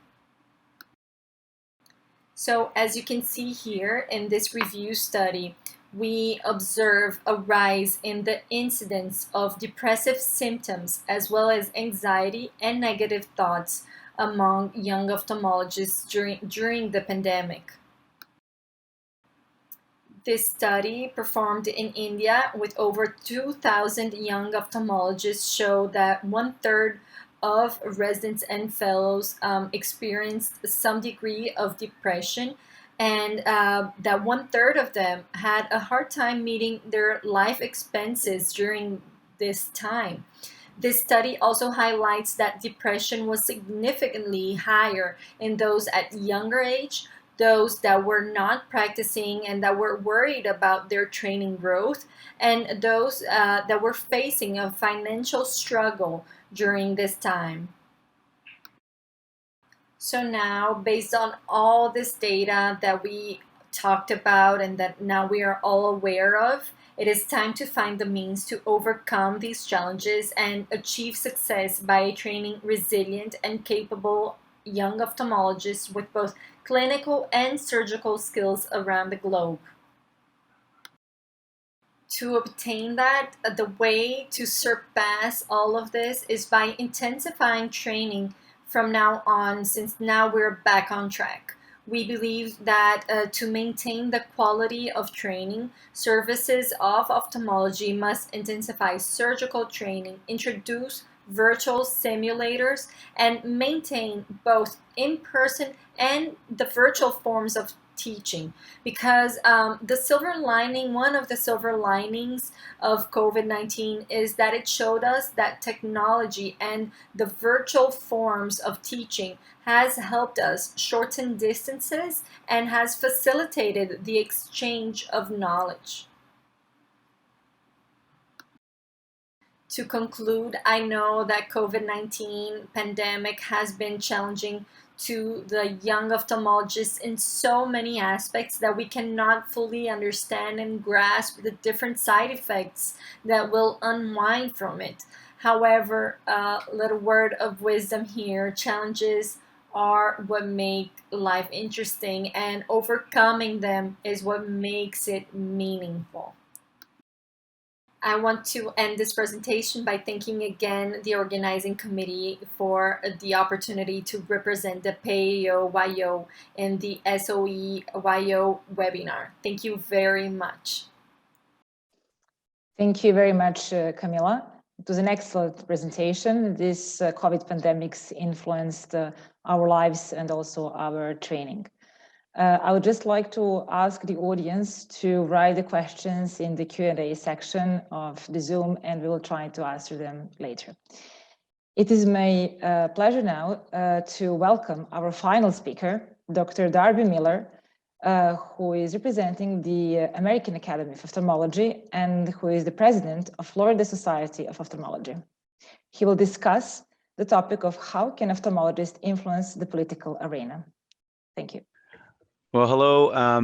So as you can see here in this review study, we observe a rise in the incidence of depressive symptoms as well as anxiety and negative thoughts among young ophthalmologists during the pandemic. This study performed in India with over 2,000 young ophthalmologists showed that 1/3 of residents and fellows experienced some degree of depression, and that 1/3 of them had a hard time meeting their life expenses during this time. This study also highlights that depression was significantly higher in those at younger age, those that were not practicing and that were worried about their training growth, and those that were facing a financial struggle during this time. So now, based on all this data that we talked about and that now we are all aware of, it is time to find the means to overcome these challenges and achieve success by training resilient and capable young ophthalmologists with both clinical and surgical skills around the globe. To obtain that, the way to surpass all of this is by intensifying training from now on, since now we're back on track. We believe that to maintain the quality of training, services of ophthalmology must intensify surgical training, introduce virtual simulators, and maintain both in-person and the virtual forms of teaching, because the silver lining, one of the silver linings of COVID-19 is that it showed us that technology and the virtual forms of teaching has helped us shorten distances and has facilitated the exchange of knowledge. To conclude, I know that COVID-19 pandemic has been challenging to the young ophthalmologists in so many aspects that we cannot fully understand and grasp the different side effects that will unwind from it. However, a little word of wisdom here: challenges are what make life interesting, and overcoming them is what makes it meaningful. I want to end this presentation by thanking again the organizing committee for the opportunity to represent the PAO-YO in the SOE-YO webinar. Thank you very much. Thank you very much, Camila. It was an excellent presentation. This COVID pandemic's influenced our lives and also our training. I would just like to ask the audience to write the questions in the Q&A section of the Zoom, and we will try to answer them later. It is my pleasure now to welcome our final speaker, Dr. Darby Miller, who is representing the American Academy of Ophthalmology and who is the president of Florida Society of Ophthalmology. He will discuss the topic of how can ophthalmologists influence the political arena. Thank you. Well, hello.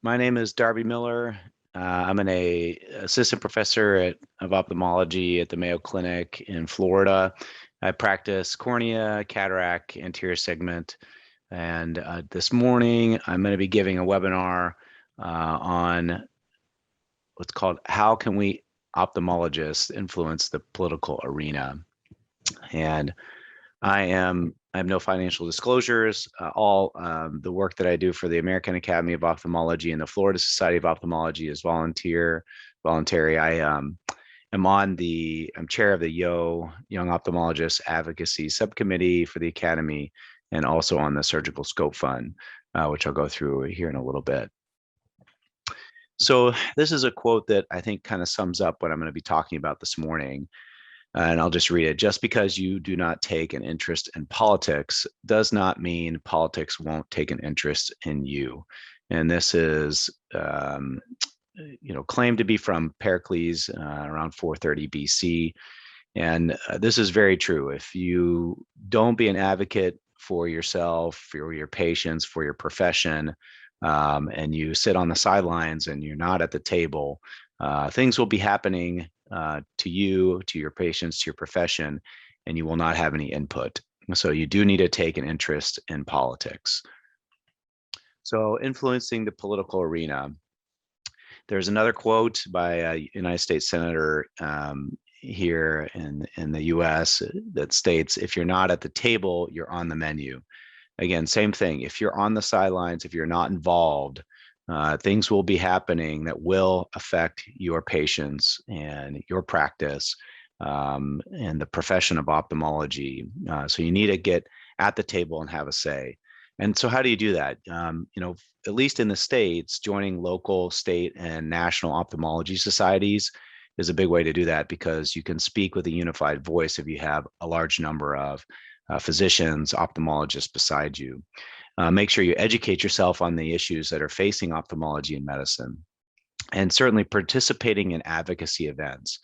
My name is Darby Miller. I'm an assistant professor of ophthalmology at the Mayo Clinic in Florida. I practice cornea, cataract, anterior segment. And this morning, I'm going to be giving a webinar on what's called How Can We Ophthalmologists Influence the Political Arena? And I have no financial disclosures. All the work that I do for the American Academy of Ophthalmology and the Florida Society of Ophthalmology is voluntary. I'm chair of the Young Ophthalmologist Advocacy Subcommittee for the Academy, and also on the Surgical Scope Fund, which I'll go through here in a little bit. So this is a quote that I think kind of sums up what I'm going to be talking about this morning. And I'll just read it. Just because you do not take an interest in politics does not mean politics won't take an interest in you. And this is, claimed to be from Pericles around 430 BC. And this is very true. If you don't be an advocate for yourself, for your patients, for your profession, and you sit on the sidelines and you're not at the table, things will be happening to you, to your patients, to your profession, and you will not have any input. So you do need to take an interest in politics. So influencing the political arena. There's another quote by a United States Senator here in the US that states, if you're not at the table, you're on the menu. Again, same thing. If you're on the sidelines, if you're not involved, things will be happening that will affect your patients and your practice and the profession of ophthalmology. So you need to get at the table and have a say. And so how do you do that? At least in the States, joining local, state, and national ophthalmology societies is a big way to do that, because you can speak with a unified voice if you have a large number of physicians, ophthalmologists beside you. Make sure you educate yourself on the issues that are facing ophthalmology and medicine, and certainly participating in advocacy events.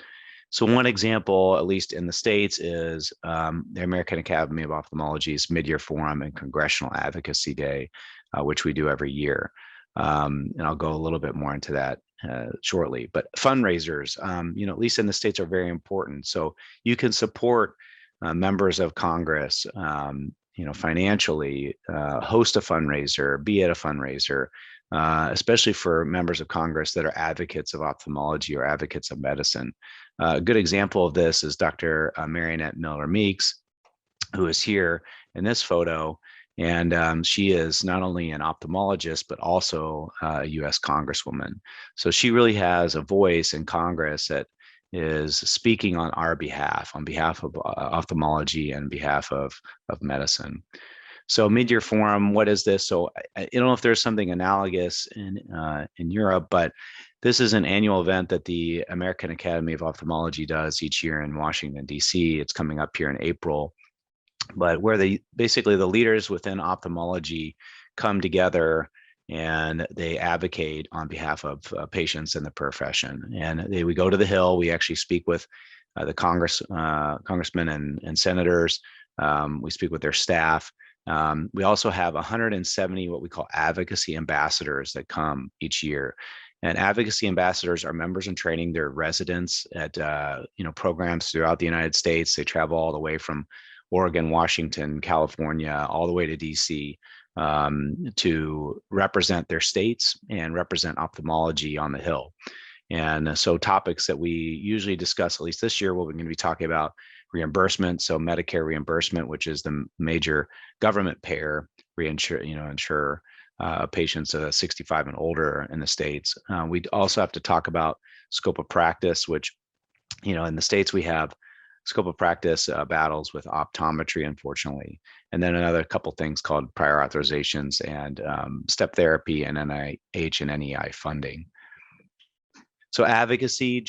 So one example, at least in the States, is the American Academy of Ophthalmology's Mid-Year Forum and Congressional Advocacy Day, which we do every year. And I'll go a little bit more into that shortly. But fundraisers, at least in the States, are very important. So you can support members of Congress, financially, host a fundraiser, be at a fundraiser, especially for members of Congress that are advocates of ophthalmology or advocates of medicine. A good example of this is Dr. Marionette Miller Meeks, who is here in this photo. And she is not only an ophthalmologist, but also a US Congresswoman. So she really has a voice in Congress that is speaking on our behalf, on behalf of ophthalmology and behalf of medicine. So Mid-Year Forum, what is this? So I don't know if there's something analogous in Europe, but this is an annual event that the American Academy of Ophthalmology does each year in Washington, DC. It's coming up here in April, but where basically the leaders within ophthalmology come together and they advocate on behalf of patients in the profession. And we go to the Hill. We actually speak with the congressmen and senators. We speak with their staff. We also have 170 what we call advocacy ambassadors that come each year. And advocacy ambassadors are members in training. They're residents at programs throughout the United States. They travel all the way from Oregon, Washington, California, all the way to DC. To represent their states and represent ophthalmology on the Hill. And so topics that we usually discuss, at least this year, we're going to be talking about reimbursement. So Medicare reimbursement, which is the major government payer insurer patients 65 and older in the States. We'd also have to talk about scope of practice, which, in the States we have scope of practice battles with optometry, unfortunately. And then another couple things called prior authorizations and step therapy and NIH and NEI funding. So advocacy,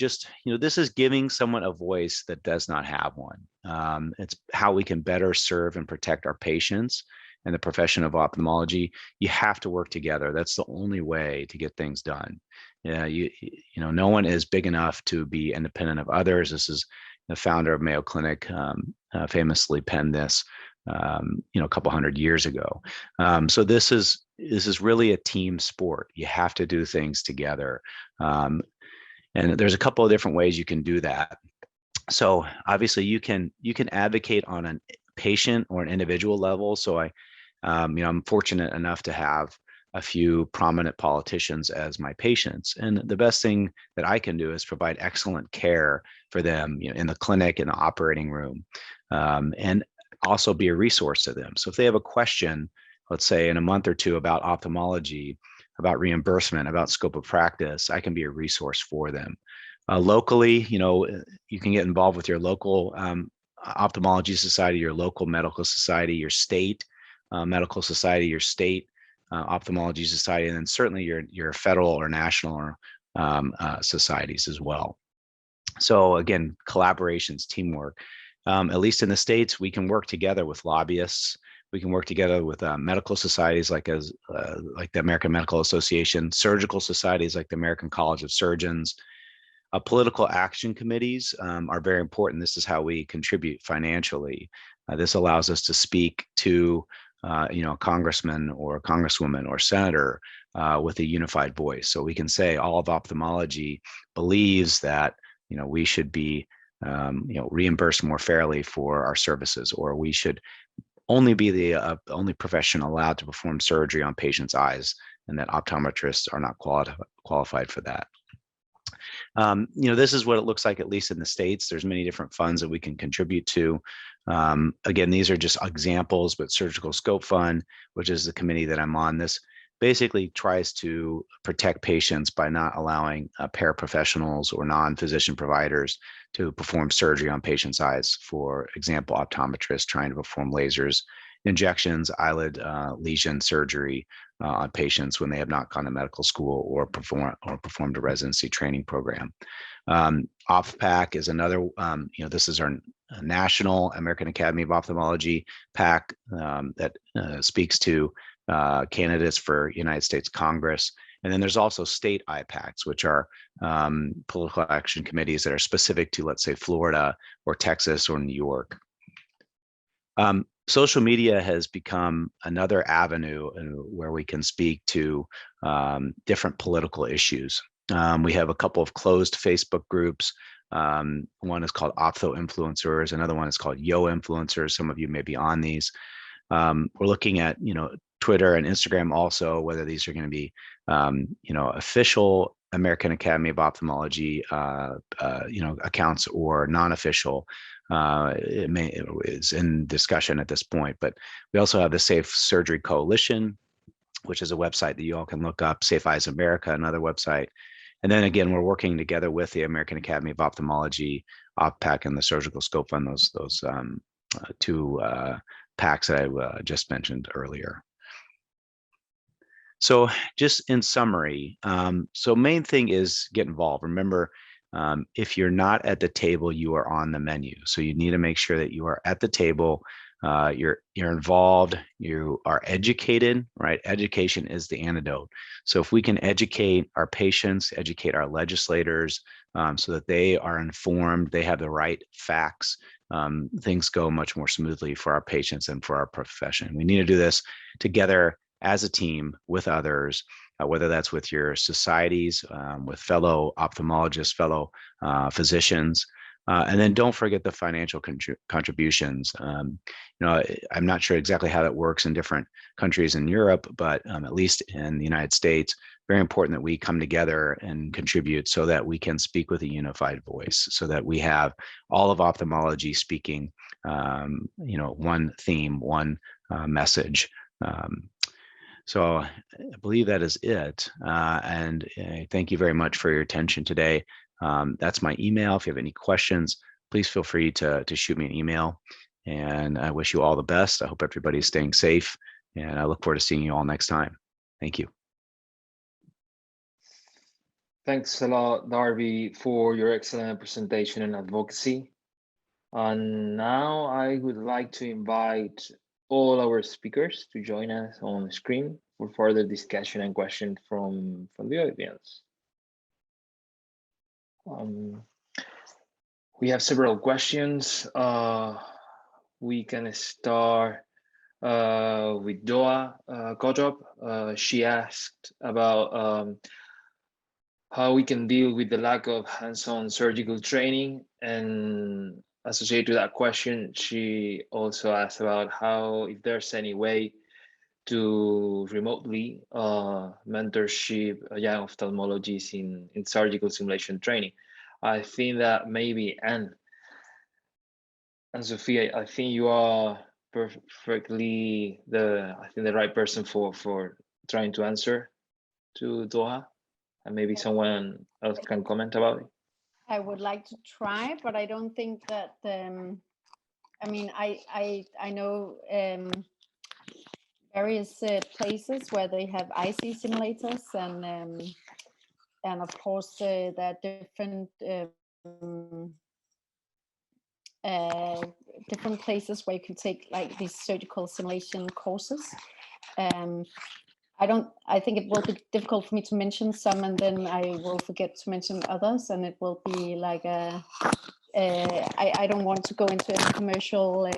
this is giving someone a voice that does not have one. It's how we can better serve and protect our patients and the profession of ophthalmology. You have to work together. That's the only way to get things done. No one is big enough to be independent of others. This is the founder of Mayo Clinic famously penned this, a couple hundred years ago. So this is really a team sport. You have to do things together. And there's a couple of different ways you can do that. So obviously you can advocate on a patient or an individual level. So I'm fortunate enough to have a few prominent politicians as my patients. And the best thing that I can do is provide excellent care for them, in the clinic, in the operating room, and also be a resource to them. So if they have a question, let's say in a month or two about ophthalmology, about reimbursement, about scope of practice, I can be a resource for them. Locally, you can get involved with your local ophthalmology society, your local medical society, your state medical society, your state ophthalmology society, and then certainly your federal or national or societies as well. So again, collaborations, teamwork. At least in the States, we can work together with lobbyists. We can work together with medical societies like the American Medical Association, surgical societies like the American College of Surgeons. Political action committees are very important. This is how we contribute financially. This allows us to speak to a congressman or a congresswoman or senator with a unified voice. So we can say all of ophthalmology believes that we should be reimbursed more fairly for our services, or we should only be the only profession allowed to perform surgery on patients' eyes, and that optometrists are not qualified for that. This is what it looks like, at least in the States. There's many different funds that we can contribute to. Again, these are just examples, but Surgical Scope Fund, which is the committee that I'm on, this basically tries to protect patients by not allowing paraprofessionals or non-physician providers to perform surgery on patients' eyes. For example, optometrists trying to perform lasers, injections, eyelid lesion surgery on patients when they have not gone to medical school or performed a residency training program. OPHPAC is another, this is our national American Academy of Ophthalmology PAC that speaks to candidates for United States Congress. And then there's also state IPACs, which are political action committees that are specific to, let's say, Florida or Texas or New York. Social media has become another avenue where we can speak to different political issues. We have a couple of closed Facebook groups. One is called Ophtho Influencers. Another one is called Yo Influencers. Some of you may be on these. We're looking at, Twitter and Instagram also, whether these are going to be, official American Academy of Ophthalmology, accounts or non-official. It's in discussion at this point, but we also have the Safe Surgery Coalition, which is a website that you all can look up. Safe Eyes America, another website. And then again, we're working together with the American Academy of Ophthalmology, OPPAC, and the Surgical Scope Fund, those two PACs that I just mentioned earlier. So just in summary, so main thing is get involved. Remember, if you're not at the table, you are on the menu. So you need to make sure that you are at the table, you're involved, you are educated, right? Education is the antidote. So if we can educate our patients, educate our legislators, so that they are informed, they have the right facts, things go much more smoothly for our patients and for our profession. We need to do this together as a team with others, whether that's with your societies, with fellow ophthalmologists, fellow physicians, And then don't forget the financial contributions. I'm not sure exactly how that works in different countries in Europe, but at least in the United States, very important that we come together and contribute so that we can speak with a unified voice, so that we have all of ophthalmology speaking, one theme, one message. So I believe that is it. And thank you very much for your attention today. That's my email. If you have any questions, please feel free to shoot me an email. And I wish you all the best. I hope everybody's staying safe. And I look forward to seeing you all next time. Thank you. Thanks a lot, Darby, for your excellent presentation and advocacy. And now I would like to invite all our speakers to join us on the screen for further discussion and questions from the audience. We have several questions. We can start with Doa Kotop. She asked about how we can deal with the lack of hands-on surgical training, and associated to that question, she also asked about how, if there's any way to remotely mentorship young ophthalmologists in surgical simulation training. I think that maybe Anne and Sophia, I think you are perfectly the right person for trying to answer to Doha, and maybe someone else can comment about it. I would like to try, but I don't think that. I know various places where they have IC simulators, and of course there are different places where you can take like these surgical simulation courses. I think it will be difficult for me to mention some, and then I will forget to mention others, and it will be like I don't want to go into any commercial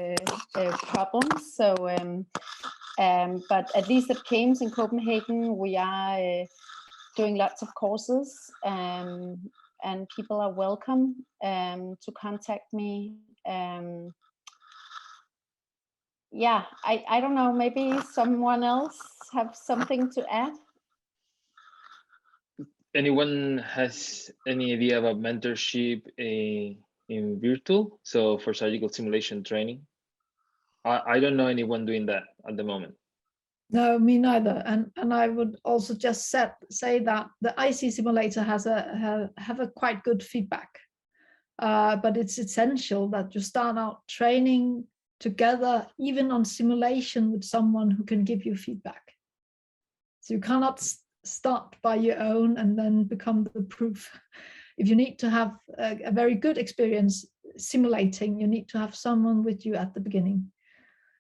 problems. So, but at least at CAMES in Copenhagen, we are doing lots of courses, and people are welcome to contact me. Yeah, I don't know, maybe someone else have something to add? Anyone has any idea about mentorship in virtual? So for surgical simulation training? I don't know anyone doing that at the moment. No, me neither. And I would also just say that the IC simulator has have a quite good feedback. But it's essential that you start out training together, even on simulation, with someone who can give you feedback. So you cannot start by your own and then become the proof. If you need to have a very good experience simulating, you need to have someone with you at the beginning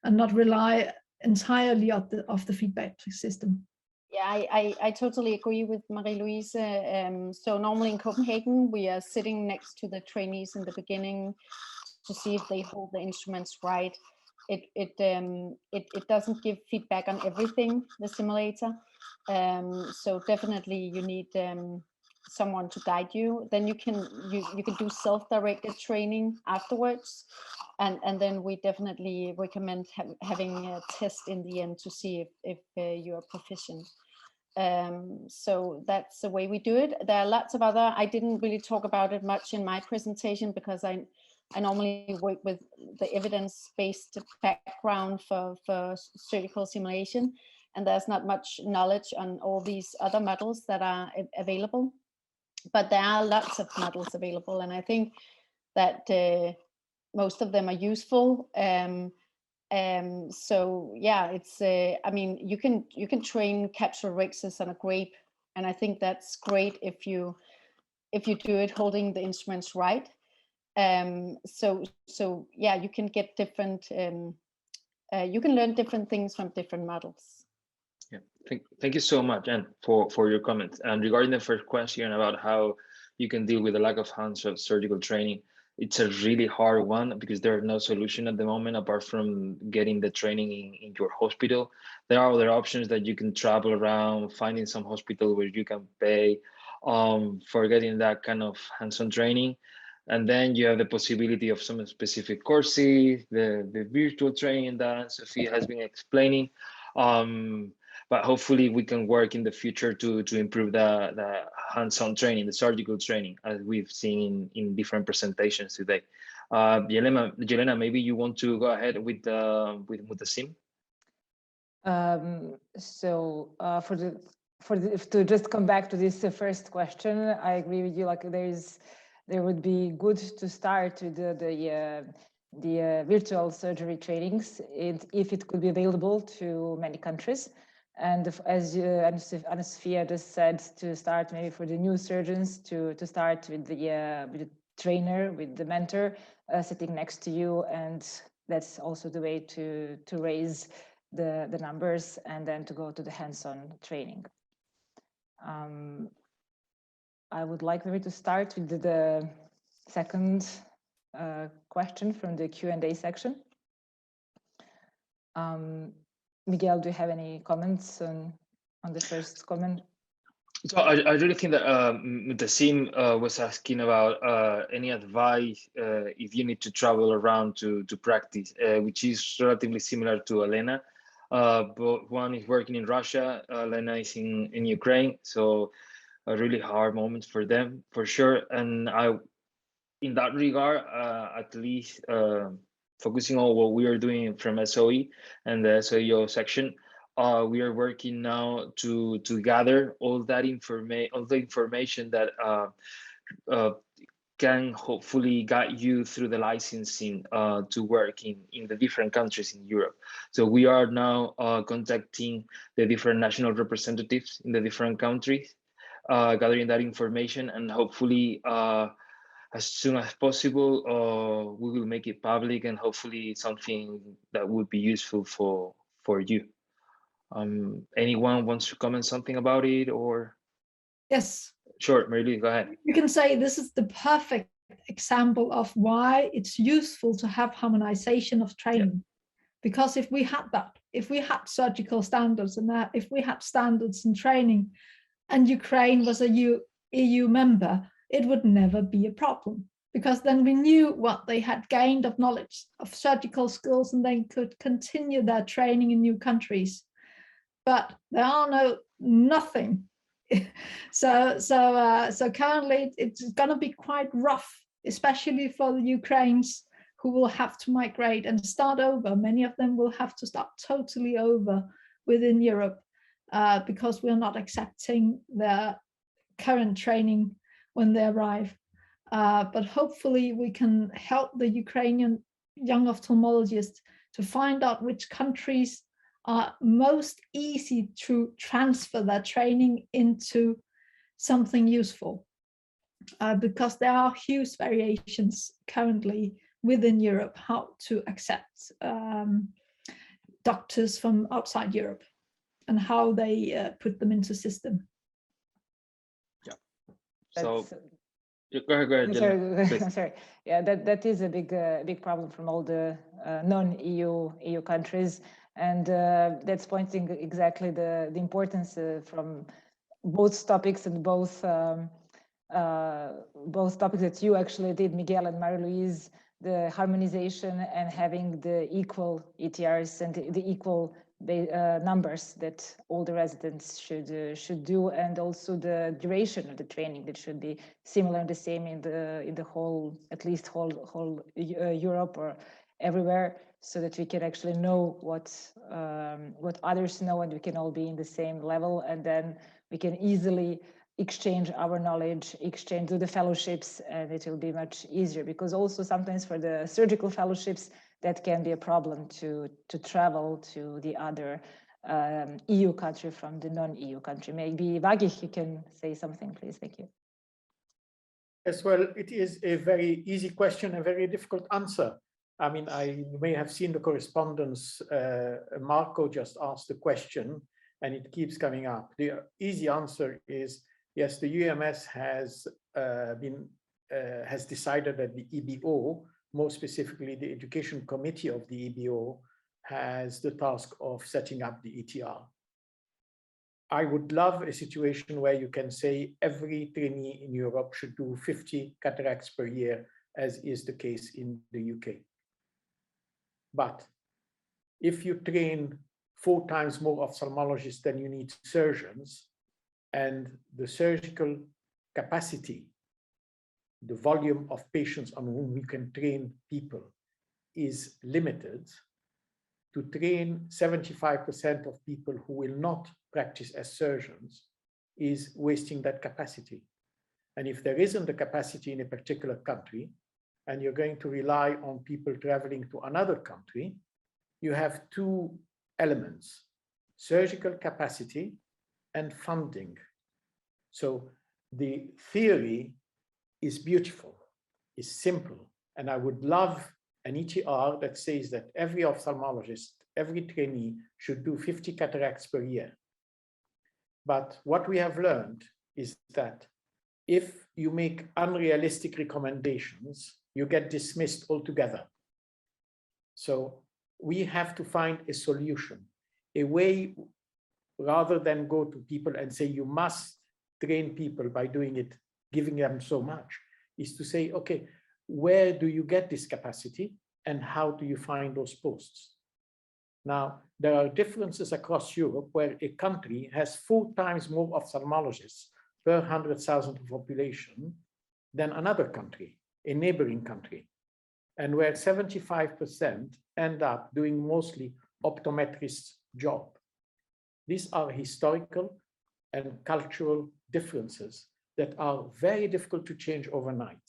and not rely entirely off the feedback system. Yeah, I totally agree with Marie-Louise. So normally in Copenhagen, we are sitting next to the trainees in the beginning to see if they hold the instruments right. It doesn't give feedback on everything, the simulator. So definitely you need someone to guide you. Then you can do self-directed training afterwards. And then we definitely recommend having a test in the end to see if you are proficient. So that's the way we do it. There are lots of other, I didn't really talk about it much in my presentation because I normally work with the evidence-based background for surgical simulation, and there's not much knowledge on all these other models that are available. But there are lots of models available, and I think that most of them are useful. So yeah, it's I mean, you can train capsulorhexis on a grape, and I think that's great if you do it holding the instruments right. So yeah, you can get different you can learn different things from different models. Yeah, thank you so much, Anne, for your comments. And regarding the first question about how you can deal with the lack of hands-on surgical training, it's a really hard one because there's no solution at the moment apart from getting the training in your hospital. There are other options that you can travel around, finding some hospital where you can pay for getting that kind of hands-on training. And then you have the possibility of some specific courses, the virtual training that Sophia has been explaining. But hopefully we can work in the future to improve the hands-on training, the surgical training, as we've seen in different presentations today. Yelena, maybe you want to go ahead with the sim. To just come back to this first question, I agree with you. Like there would be good to start with the virtual surgery trainings if it could be available to many countries. And as Anna-Sophia just said, to start maybe for the new surgeons to start with the trainer, with the mentor sitting next to you, and that's also the way to raise the numbers and then to go to the hands-on training. I would like maybe to start with the second question from the Q&A section. Miguel, do you have any comments on the first comment? So I really think that the sim was asking about any advice if you need to travel around to practice, which is relatively similar to Elena. But one is working in Russia, Elena is in Ukraine, so a really hard moment for them, for sure. And in that regard, at least focusing on what we are doing from SOE and the SOE section, we are working now to gather all the information that can hopefully guide you through the licensing to work in the different countries in Europe. So we are now contacting the different national representatives in the different countries, gathering that information, and hopefully as soon as possible, we will make it public, and hopefully something that would be useful for you. Anyone wants to comment something about it, or? Yes. Sure, Mary, go ahead. You can say this is the perfect example of why it's useful to have harmonization of training. Yeah. Because if we had that, if we had surgical standards and that, if we had standards in training and Ukraine was a EU member, it would never be a problem, because then we knew what they had gained of knowledge of surgical skills and they could continue their training in new countries. But there are nothing. So currently it's going to be quite rough, especially for the Ukrainians who will have to migrate and start over. Many of them will have to start totally over within Europe because we're not accepting their current training when they arrive. But hopefully we can help the Ukrainian young ophthalmologists to find out which countries are most easy to transfer their training into something useful, because there are huge variations currently within Europe how to accept doctors from outside Europe and how they put them into system. Yeah. So go ahead. Sorry. Yeah, that is a big problem from all the non-EU countries. And that's pointing exactly the importance from both topics and both topics that you actually did, Miguel and Marie-Louise, the harmonization and having the equal ETRs and the equal numbers that all the residents should do, and also the duration of the training that should be similar and the same in the whole, at least whole Europe or everywhere, so that we can actually know what others know and we can all be in the same level, and then we can easily exchange our knowledge, do the fellowships, and it will be much easier, because also sometimes for the surgical fellowships that can be a problem to travel to the other EU country from the non-EU country. Maybe Vagich, you can say something, please. Thank you. Yes, well, it is a very easy question, a very difficult answer. I mean, you may have seen the correspondence. Marco just asked the question and it keeps coming up. The easy answer is, yes, the UMS has decided that the EBO, more specifically the Education Committee of the EBO, has the task of setting up the ETR. I would love a situation where you can say every trainee in Europe should do 50 cataracts per year, as is the case in the UK. But if you train 4 times more ophthalmologists than you need surgeons, and the surgical capacity, the volume of patients on whom we can train people is limited, to train 75% of people who will not practice as surgeons is wasting that capacity. And if there isn't a capacity in a particular country, and you're going to rely on people traveling to another country, you have 2 elements: surgical capacity and funding. So the theory is beautiful, is simple, and I would love an ETR that says that every ophthalmologist, every trainee should do 50 cataracts per year. But what we have learned is that if you make unrealistic recommendations, you get dismissed altogether. So we have to find a solution, a way, rather than go to people and say, you must train people by doing it, giving them so much, is to say, okay, where do you get this capacity and how do you find those posts? Now, there are differences across Europe where a country has 4 times more ophthalmologists per 100,000 of population than another country, a neighboring country, and where 75% end up doing mostly optometrist job. These are historical and cultural differences that are very difficult to change overnight.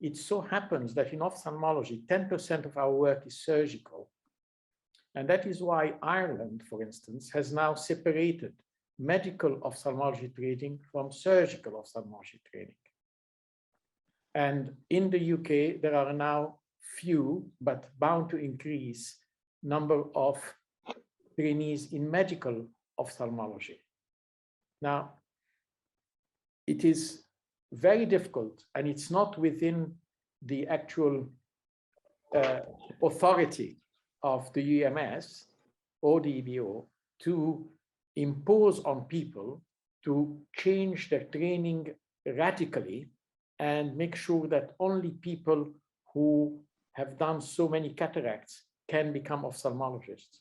It so happens that in ophthalmology, 10% of our work is surgical. And that is why Ireland, for instance, has now separated medical ophthalmology training from surgical ophthalmology training. And in the UK, there are now few, but bound to increase, number of trainees in medical ophthalmology. Now, it is very difficult, and it's not within the actual authority of the UMS or the EBO to impose on people to change their training radically and make sure that only people who have done so many cataracts can become ophthalmologists.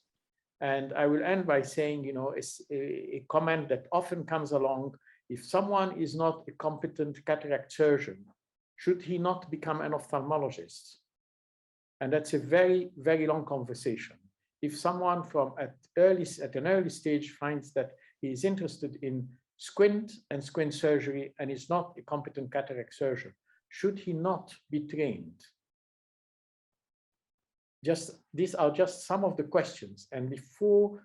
And I will end by saying, you know, a comment that often comes along: if someone is not a competent cataract surgeon, should he not become an ophthalmologist? And that's a very, very long conversation. If someone at an early stage finds that he is interested in squint and squint surgery and is not a competent cataract surgeon, should he not be trained? These are just some of the questions. And before,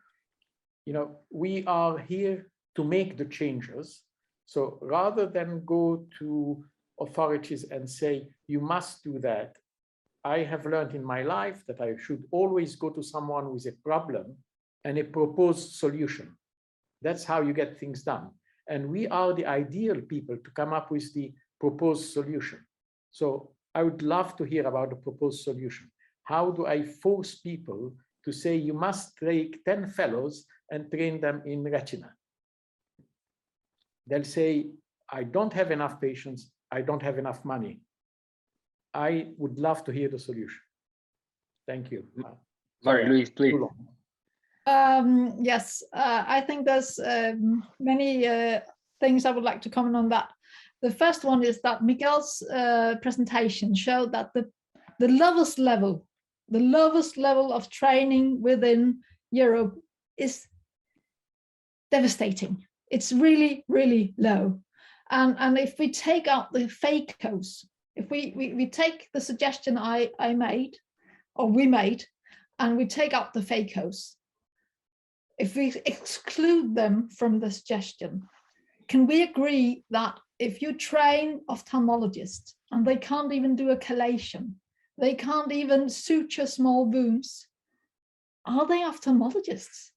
you know, we are here to make the changes. So rather than go to authorities and say, you must do that, I have learned in my life that I should always go to someone with a problem and a proposed solution. That's how you get things done. And we are the ideal people to come up with the proposed solution. So I would love to hear about the proposed solution. How do I force people to say, you must take 10 fellows and train them in retina? They'll say, I don't have enough patients, I don't have enough money. I would love to hear the solution. Thank you. Marie-Louise, please. Yes, I think there's many things I would like to comment on that. The first one is that Miguel's presentation showed that the lowest level of training within Europe is devastating. It's really, really low. And if we take out the FACOs, if we take the suggestion I made, or we made, and we take out the FACOs, if we exclude them from the suggestion, can we agree that if you train ophthalmologists and they can't even do a chelation, they can't even suture small wounds, are they ophthalmologists?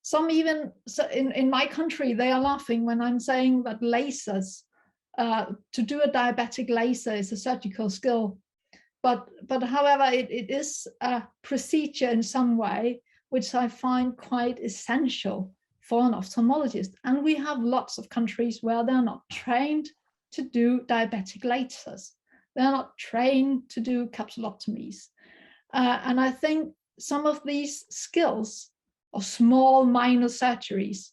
Some even, so in my country, they are laughing when I'm saying that lasers, to do a diabetic laser is a surgical skill. But however, it is a procedure in some way, which I find quite essential for an ophthalmologist. And we have lots of countries where they're not trained to do diabetic lasers. They're not trained to do capsulotomies. And I think some of these skills of small minor surgeries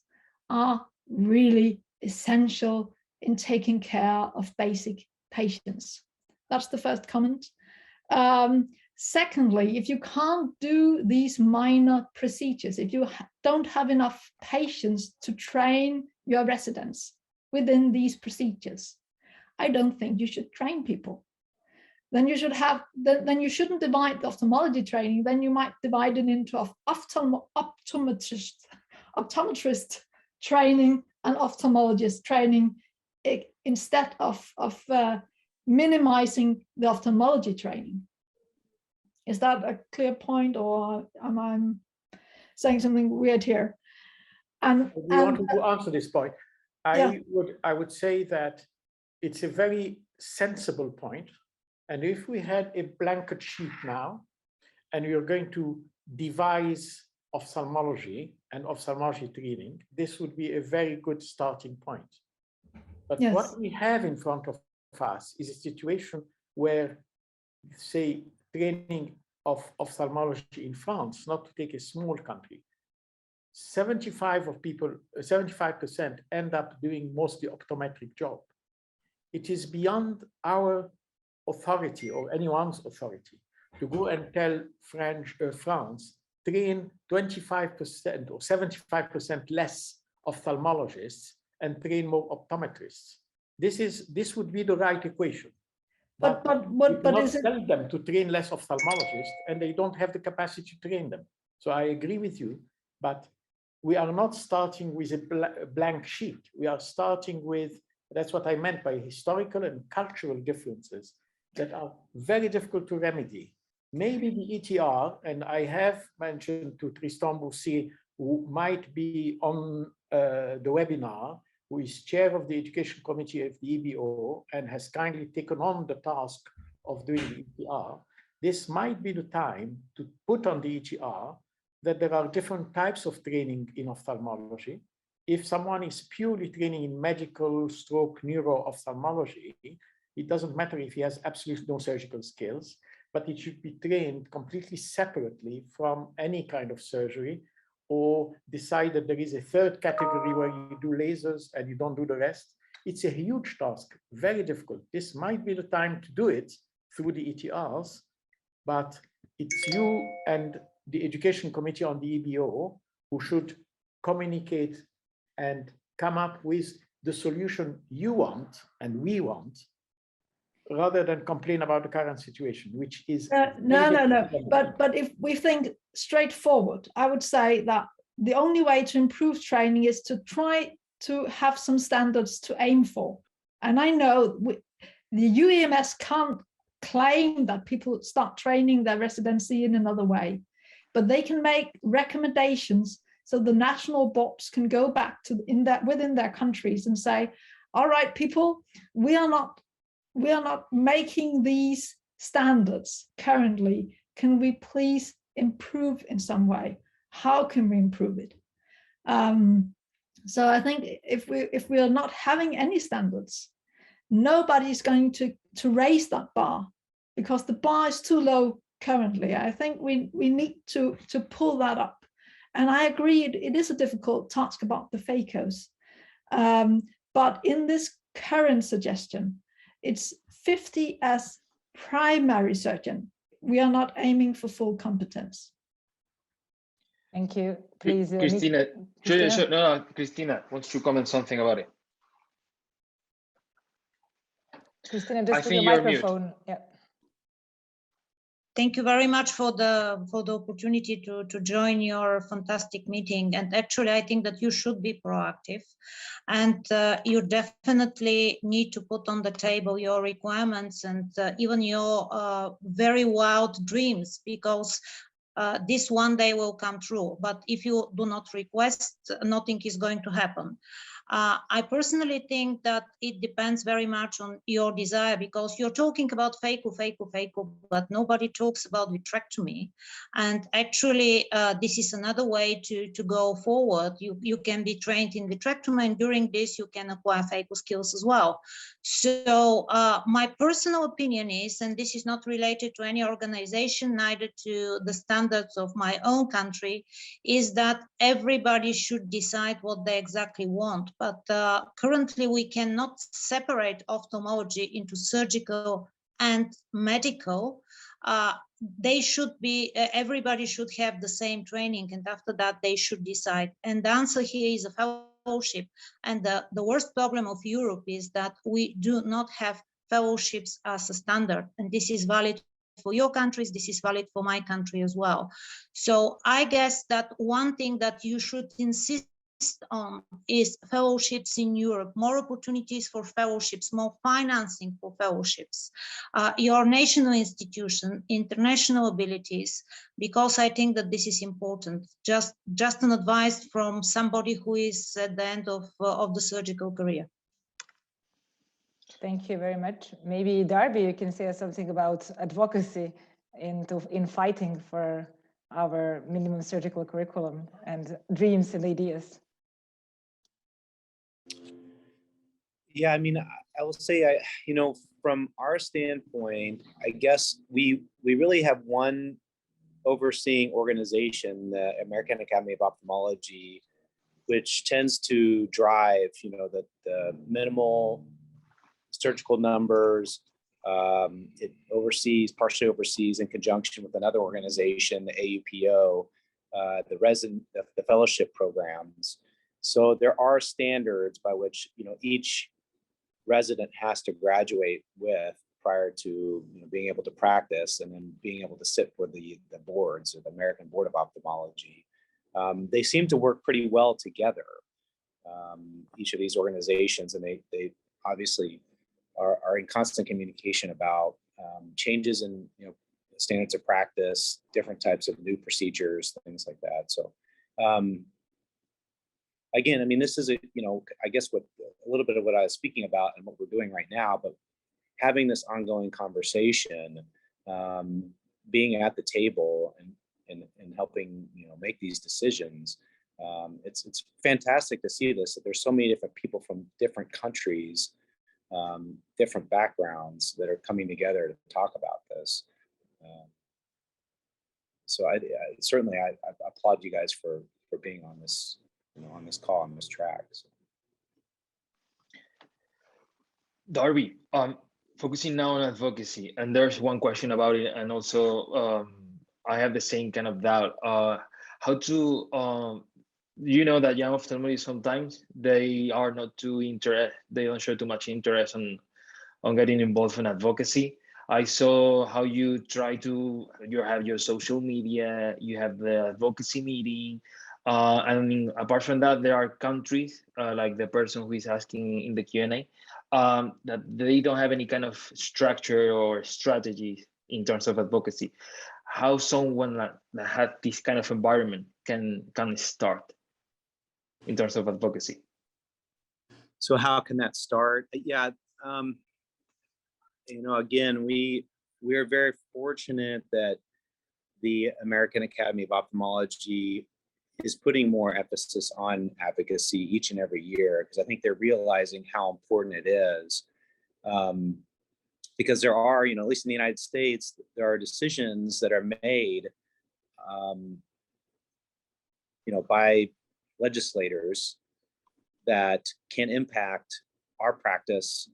are really essential in taking care of basic patients. That's the first comment. Secondly, if you can't do these minor procedures, if you don't have enough patients to train your residents within these procedures, I don't think you should train people. Then you should have, then you shouldn't divide the ophthalmology training, then you might divide it into optometrist training and ophthalmologist training, instead of minimizing the ophthalmology training. Is that a clear point, or am I saying something weird here? And we want to answer this point. Yeah. I would say that it's a very sensible point. And if we had a blanket sheet now, and we are going to devise ophthalmology and ophthalmology training, this would be a very good starting point. But Yes. what we have in front of us is a situation where, say, training of ophthalmology in France, not to take a small country, 75% end up doing mostly optometric job. It is beyond our authority or anyone's authority to go and tell France, train 25% or 75% less ophthalmologists and train more optometrists. This would be the right equation. But is it tell them to train less ophthalmologists and they don't have the capacity to train them? So I agree with you, but we are not starting with a blank sheet. We are starting with, that's what I meant by historical and cultural differences that are very difficult to remedy. Maybe the ETR, and I have mentioned to Tristan Boursier, who might be on the webinar, who is chair of the education committee of the EBO and has kindly taken on the task of doing the ETR. This might be the time to put on the ETR that there are different types of training in ophthalmology. If someone is purely training in medical stroke neuro-ophthalmology, it doesn't matter if he has absolutely no surgical skills, but it should be trained completely separately from any kind of surgery, or decide that there is a third category where you do lasers and you don't do the rest. It's a huge task, very difficult. This might be the time to do it through the ETRs, but it's you and the education committee on the EBO who should communicate and come up with the solution you want and we want, rather than complain about the current situation, which is no. But if we think straightforward, I would say that the only way to improve training is to try to have some standards to aim for. And I know the UEMS can't claim that people start training their residency in another way, but they can make recommendations so the national boards can go back to within their countries and say, all right, people, we are not making these standards currently. Can we please improve in some way? How can we improve it? So I think if we are not having any standards, nobody's going to raise that bar, because the bar is too low currently. I think we need to pull that up. And I agree, it is a difficult task about the FACOs. But in this current suggestion, it's 50 as primary surgeon. We are not aiming for full competence. Thank you. Please, Christina. Christina wants to comment something about it. Christina, just I put think your you're microphone. Yeah. Thank you very much for the opportunity to join your fantastic meeting. And actually, I think that you should be proactive, and you definitely need to put on the table your requirements and even your very wild dreams, because this one day will come true. But if you do not request, nothing is going to happen. I personally think that it depends very much on your desire, because you're talking about phaco, but nobody talks about vitrectomy. And actually, this is another way to go forward. You can be trained in vitrectomy, and during this, you can acquire phaco skills as well. So my personal opinion is, and this is not related to any organization, neither to the standards of my own country, is that everybody should decide what they exactly want. But currently we cannot separate ophthalmology into surgical and medical. They should be, everybody should have the same training, and after that they should decide. And the answer here is a fellowship. And the worst problem of Europe is that we do not have fellowships as a standard. And this is valid for your countries, this is valid for my country as well. So I guess that one thing that you should insist on is fellowships in Europe, more opportunities for fellowships, more financing for fellowships, your national institution, international abilities, because I think that this is important. Just an advice from somebody who is at the end of the surgical career. Thank you very much. Maybe Darby, you can say something about advocacy in fighting for our minimum surgical curriculum and dreams and ideas. Yeah, I mean, I will say, from our standpoint, I guess we really have one overseeing organization, the American Academy of Ophthalmology, which tends to drive, the minimal surgical numbers. It partially oversees in conjunction with another organization, the AUPO, the fellowship programs. So there are standards by which each resident has to graduate with prior to being able to practice, and then being able to sit for the boards, or the American Board of Ophthalmology. They seem to work pretty well together, each of these organizations, and they obviously are in constant communication about changes in standards of practice, different types of new procedures, things like that. So again, I mean, this is I guess a little bit of what I was speaking about and what we're doing right now, but having this ongoing conversation, being at the table and helping make these decisions. It's fantastic to see this, that there's so many different people from different countries, different backgrounds that are coming together to talk about this. So I certainly applaud you guys for being on this, on this call, on this track. So. Darby, focusing now on advocacy, and there's one question about it, and also I have the same kind of doubt. How to that young ophthalmologists sometimes they are not too interested, they don't show too much interest on getting involved in advocacy. I saw how you try to, you have your social media, you have the advocacy meeting, and apart from that, there are countries like the person who is asking in the Q&A that they don't have any kind of structure or strategy in terms of advocacy. How someone that had this kind of environment can start in terms of advocacy? So how can that start? Yeah, again, we are very fortunate that the American Academy of Ophthalmology is putting more emphasis on advocacy each and every year, because I think they're realizing how important it is. Because there are, at least in the United States, there are decisions that are made, by legislators that can impact our practice,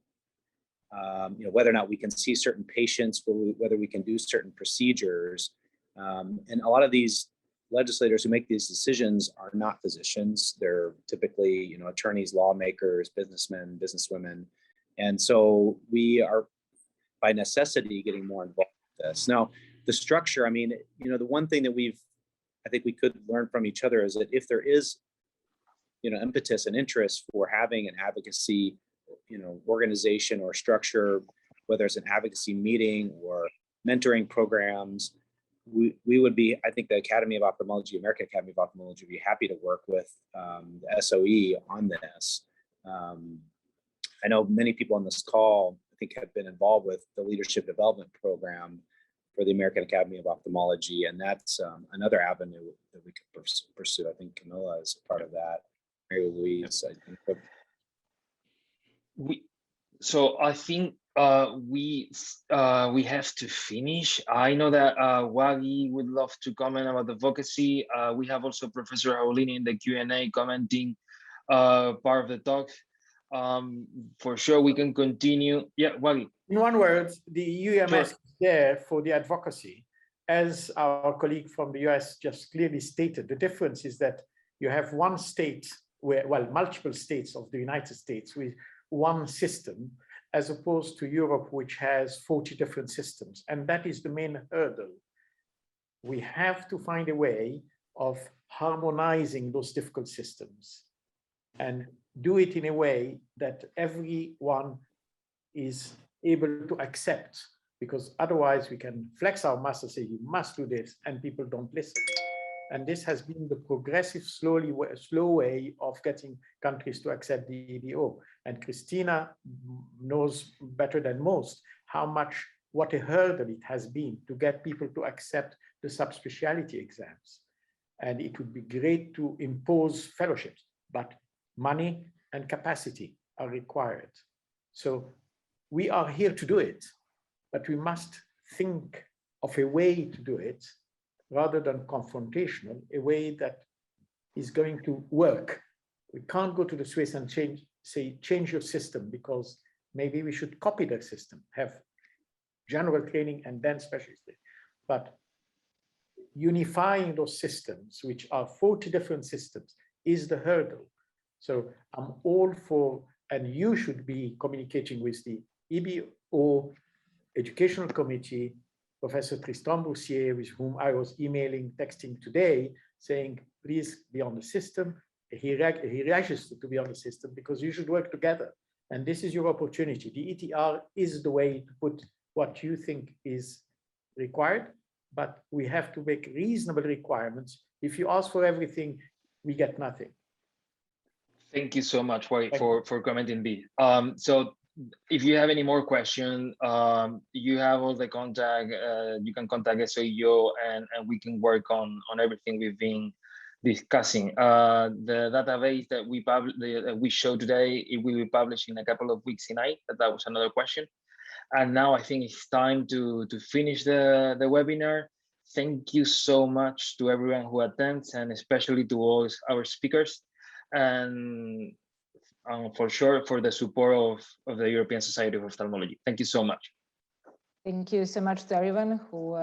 whether or not we can see certain patients, whether we can do certain procedures. And a lot of these legislators who make these decisions are not physicians. They're typically, attorneys, lawmakers, businessmen, businesswomen. And so we are, by necessity, getting more involved with this. Now, the structure, I mean, the one thing that I think we could learn from each other is that if there is, impetus and interest for having an advocacy, organization or structure, whether it's an advocacy meeting or mentoring programs, we would be, I think the Academy of Ophthalmology, American Academy of Ophthalmology, would be happy to work with the SOE on this. I know many people on this call, I think, have been involved with the Leadership Development Program for the American Academy of Ophthalmology, and that's another avenue that we could pursue. I think Camilla is a part of that. Mary Louise, I think. So I think we have to finish. I know that Wagi would love to comment about advocacy. We have also Professor Raulini in the Q&A commenting part of the talk. For sure, we can continue. Yeah, Wagi. In one word, the UMS Sure. is there for the advocacy. As our colleague from the US just clearly stated, the difference is that you have one state where, well, multiple states of the United States with one system, as opposed to Europe, which has 40 different systems. And that is the main hurdle. We have to find a way of harmonizing those difficult systems and do it in a way that everyone is able to accept, because otherwise we can flex our muscles, say you must do this, and people don't listen. And this has been the progressive, slow way of getting countries to accept the EBO. And Christina knows better than most what a hurdle it has been to get people to accept the subspecialty exams. And it would be great to impose fellowships, but money and capacity are required. So we are here to do it, but we must think of a way to do it rather than confrontational, a way that is going to work. We can't go to the Swiss and change your system, because maybe we should copy their system, have general training and then specialist. But unifying those systems, which are 40 different systems, is the hurdle. So I'm all for, and you should be communicating with the EBO Educational Committee, Professor Tristan Boussier, with whom I was emailing, texting today, saying, please be on the system. He registered to be on the system because you should work together. And this is your opportunity. The ETR is the way to put what you think is required, but we have to make reasonable requirements. If you ask for everything, we get nothing. Thank you so much for commenting this. So if you have any more questions, you have all the contact, you can contact SOEO and we can work on everything we've been discussing. The database that we showed today, it will be published in a couple of weeks tonight. That was another question. And now I think it's time to finish the webinar. Thank you so much to everyone who attends, and especially to all our speakers. And for sure, for the support of the European Society of Ophthalmology. Thank you so much. Thank you so much to everyone who,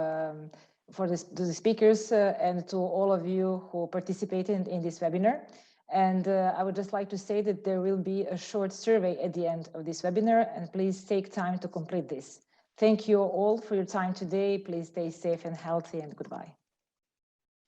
to the speakers and to all of you who participated in this webinar. And I would just like to say that there will be a short survey at the end of this webinar, and please take time to complete this. Thank you all for your time today. Please stay safe and healthy, and goodbye.